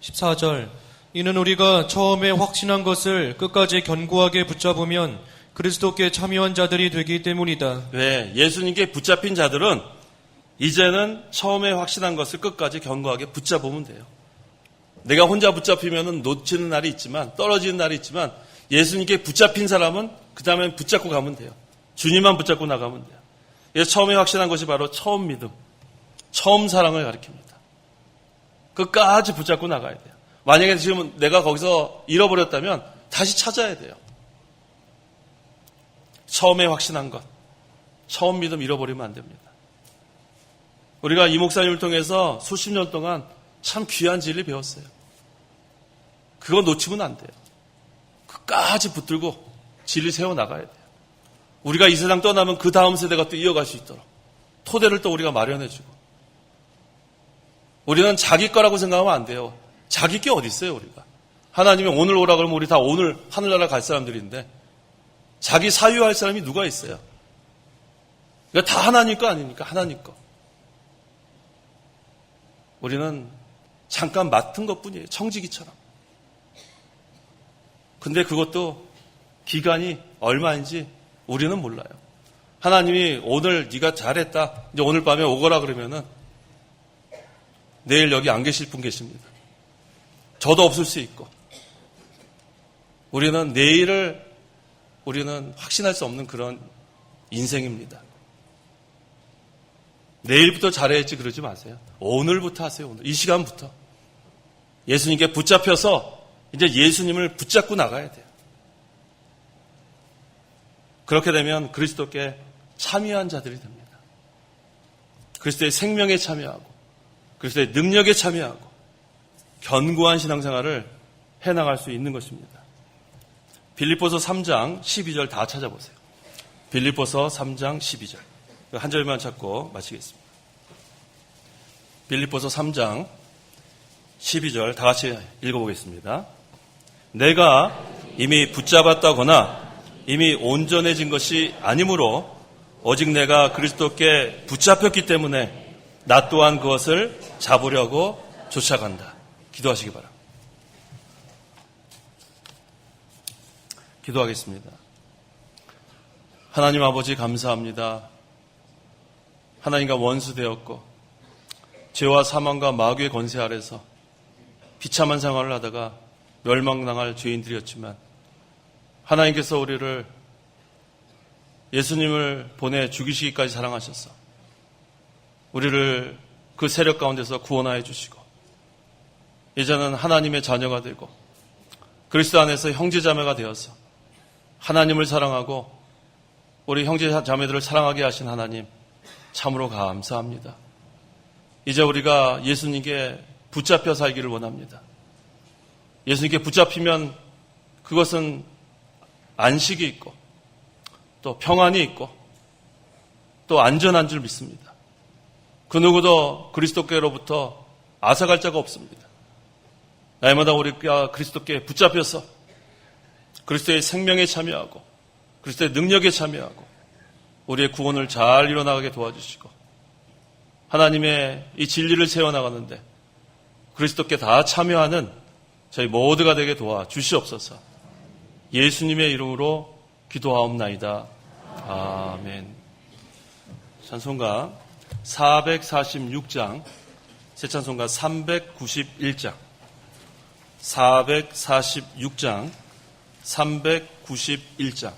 14절 이는 우리가 처음에 확신한 것을 끝까지 견고하게 붙잡으면 그리스도께 참여한 자들이 되기 때문이다. 네, 예수님께 붙잡힌 자들은 이제는 처음에 확신한 것을 끝까지 견고하게 붙잡으면 돼요. 내가 혼자 붙잡히면 놓치는 날이 있지만, 떨어지는 날이 있지만, 예수님께 붙잡힌 사람은 그 다음엔 붙잡고 가면 돼요. 주님만 붙잡고 나가면 돼요. 그래서 처음에 확신한 것이 바로 처음 믿음, 처음 사랑을 가리킵니다. 끝까지 붙잡고 나가야 돼요. 만약에 지금 내가 거기서 잃어버렸다면 다시 찾아야 돼요. 처음에 확신한 것, 처음 믿음 잃어버리면 안 됩니다. 우리가 이 목사님을 통해서 수십 년 동안 참 귀한 진리 배웠어요. 그거 놓치면 안 돼요. 끝까지 붙들고 진리 세워나가야 돼요. 우리가 이 세상 떠나면 그 다음 세대가 또 이어갈 수 있도록 토대를 또 우리가 마련해주고. 우리는 자기 거라고 생각하면 안 돼요. 자기 게 어디 있어요, 우리가. 하나님이 오늘 오라 그러면 우리 다 오늘 하늘나라 갈 사람들인데 자기 사유할 사람이 누가 있어요? 그러니까 다 하나님 거 아닙니까? 하나님 거. 우리는 잠깐 맡은 것뿐이에요. 청지기처럼. 근데 그것도 기간이 얼마인지 우리는 몰라요. 하나님이 오늘 네가 잘했다. 이제 오늘 밤에 오거라 그러면은 내일 여기 안 계실 분 계십니다. 저도 없을 수 있고. 우리는 내일을 우리는 확신할 수 없는 그런 인생입니다. 내일부터 잘해야지 그러지 마세요. 오늘부터 하세요. 오늘. 이 시간부터. 예수님께 붙잡혀서 이제 예수님을 붙잡고 나가야 돼요. 그렇게 되면 그리스도께 참여한 자들이 됩니다. 그리스도의 생명에 참여하고 그리스도의 능력에 참여하고 견고한 신앙생활을 해나갈 수 있는 것입니다. 빌립보서 3장 12절 다 찾아보세요. 빌립보서 3장 12절. 한 절만 찾고 마치겠습니다. 빌립보서 3장 12절 다 같이 읽어보겠습니다. 내가 이미 붙잡았다거나 이미 온전해진 것이 아니므로 오직 내가 그리스도께 붙잡혔기 때문에 나 또한 그것을 잡으려고 쫓아간다. 기도하시기 바랍니다. 기도하겠습니다. 하나님 아버지 감사합니다. 하나님과 원수되었고 죄와 사망과 마귀의 권세 아래서 비참한 생활을 하다가 멸망당할 죄인들이었지만 하나님께서 우리를 예수님을 보내 죽이시기까지 사랑하셔서 우리를 그 세력 가운데서 구원하여 주시고 이제는 하나님의 자녀가 되고 그리스도 안에서 형제자매가 되어서 하나님을 사랑하고 우리 형제자매들을 사랑하게 하신 하나님 참으로 감사합니다. 이제 우리가 예수님께 붙잡혀 살기를 원합니다. 예수님께 붙잡히면 그것은 안식이 있고 또 평안이 있고 또 안전한 줄 믿습니다. 그 누구도 그리스도께로부터 앗아갈 자가 없습니다. 날마다 우리가 그리스도께 붙잡혀서 그리스도의 생명에 참여하고 그리스도의 능력에 참여하고 우리의 구원을 잘 이뤄나가게 도와주시고 하나님의 이 진리를 세워나가는데 그리스도께 다 참여하는 저희 모두가 되게 도와주시옵소서. 예수님의 이름으로 기도하옵나이다. 아멘. 찬송가 446장, 새 찬송가 391장, 446장, 391장.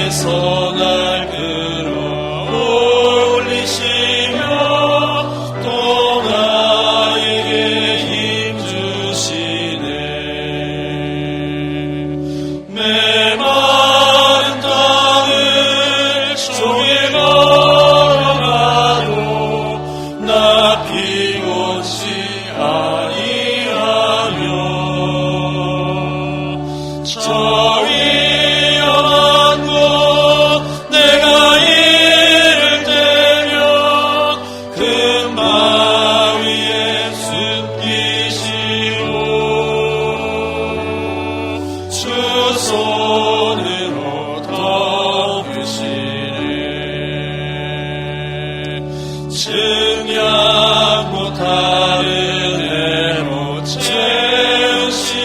땅에서 날 끌어올리시며 또 나에게 힘 주시네. 메마른 땅을 종일 걸어가도 나 피곤치 아니하며 저 위험한 곳 내가 이를 때며 금방 위에 숨기시고 주 손으로 덮으시네. 증량 못하는 애로 채우시며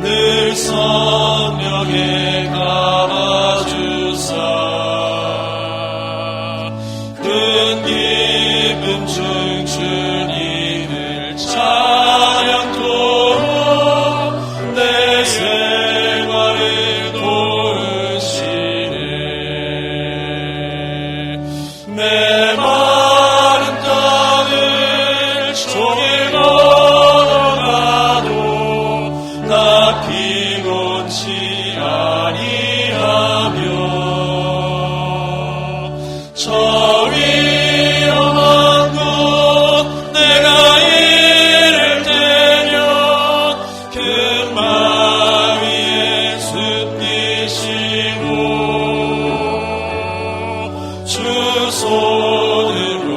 늘 성령에 감아주사 큰 기쁨 중 주님을 찬양토록 내 생활을 도우시네. 메마른 땅을 종일 걸어가도 나 피곤치 아니하며 저 위험한 곳 내가 이를 때며 금방 위에 숨기시고 주 손으로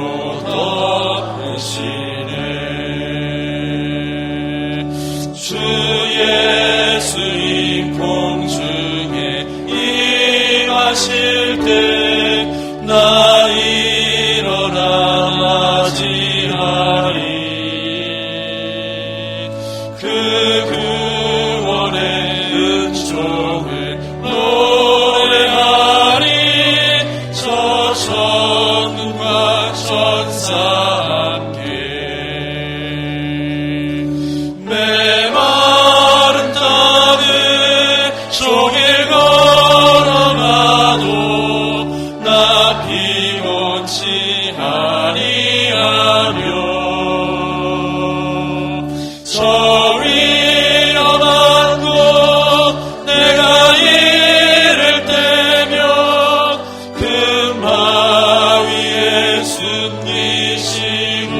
덮으시네. 주 예수님 공중에 임하실 때 나 일어나 맞이하리. 그 구원의 은총을 노래하리. 저 천군과 천사 함께 메마른 땅을 종일 걸어가도 나 피곤치 아니하며 저 위험한 곳 내가 이를 때며 금방 위에 숨기시고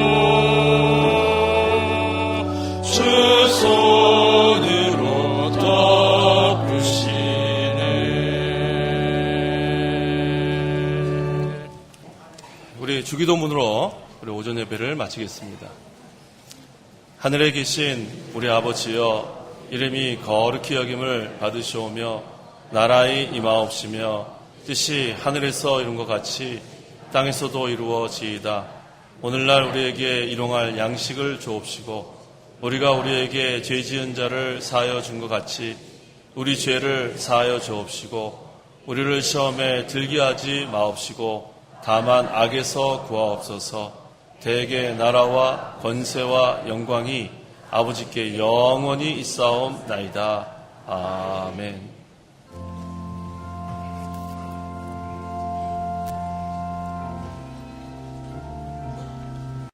주 손으로 덮으시네. 우리 주기도문으로 우리 오전 예배를 마치겠습니다. 하늘에 계신 우리 아버지여, 이름이 거룩히 여김을 받으시오며 나라의 임하옵시며 뜻이 하늘에서 이룬 것 같이 땅에서도 이루어지이다. 오늘날 우리에게 일용할 양식을 주옵시고 우리가 우리에게 죄 지은 자를 사하여 준 것 같이 우리 죄를 사하여 주옵시고 우리를 시험에 들게 하지 마옵시고 다만 악에서 구하옵소서. 대개 나라와 권세와 영광이 아버지께 영원히 있사옵나이다. 아멘.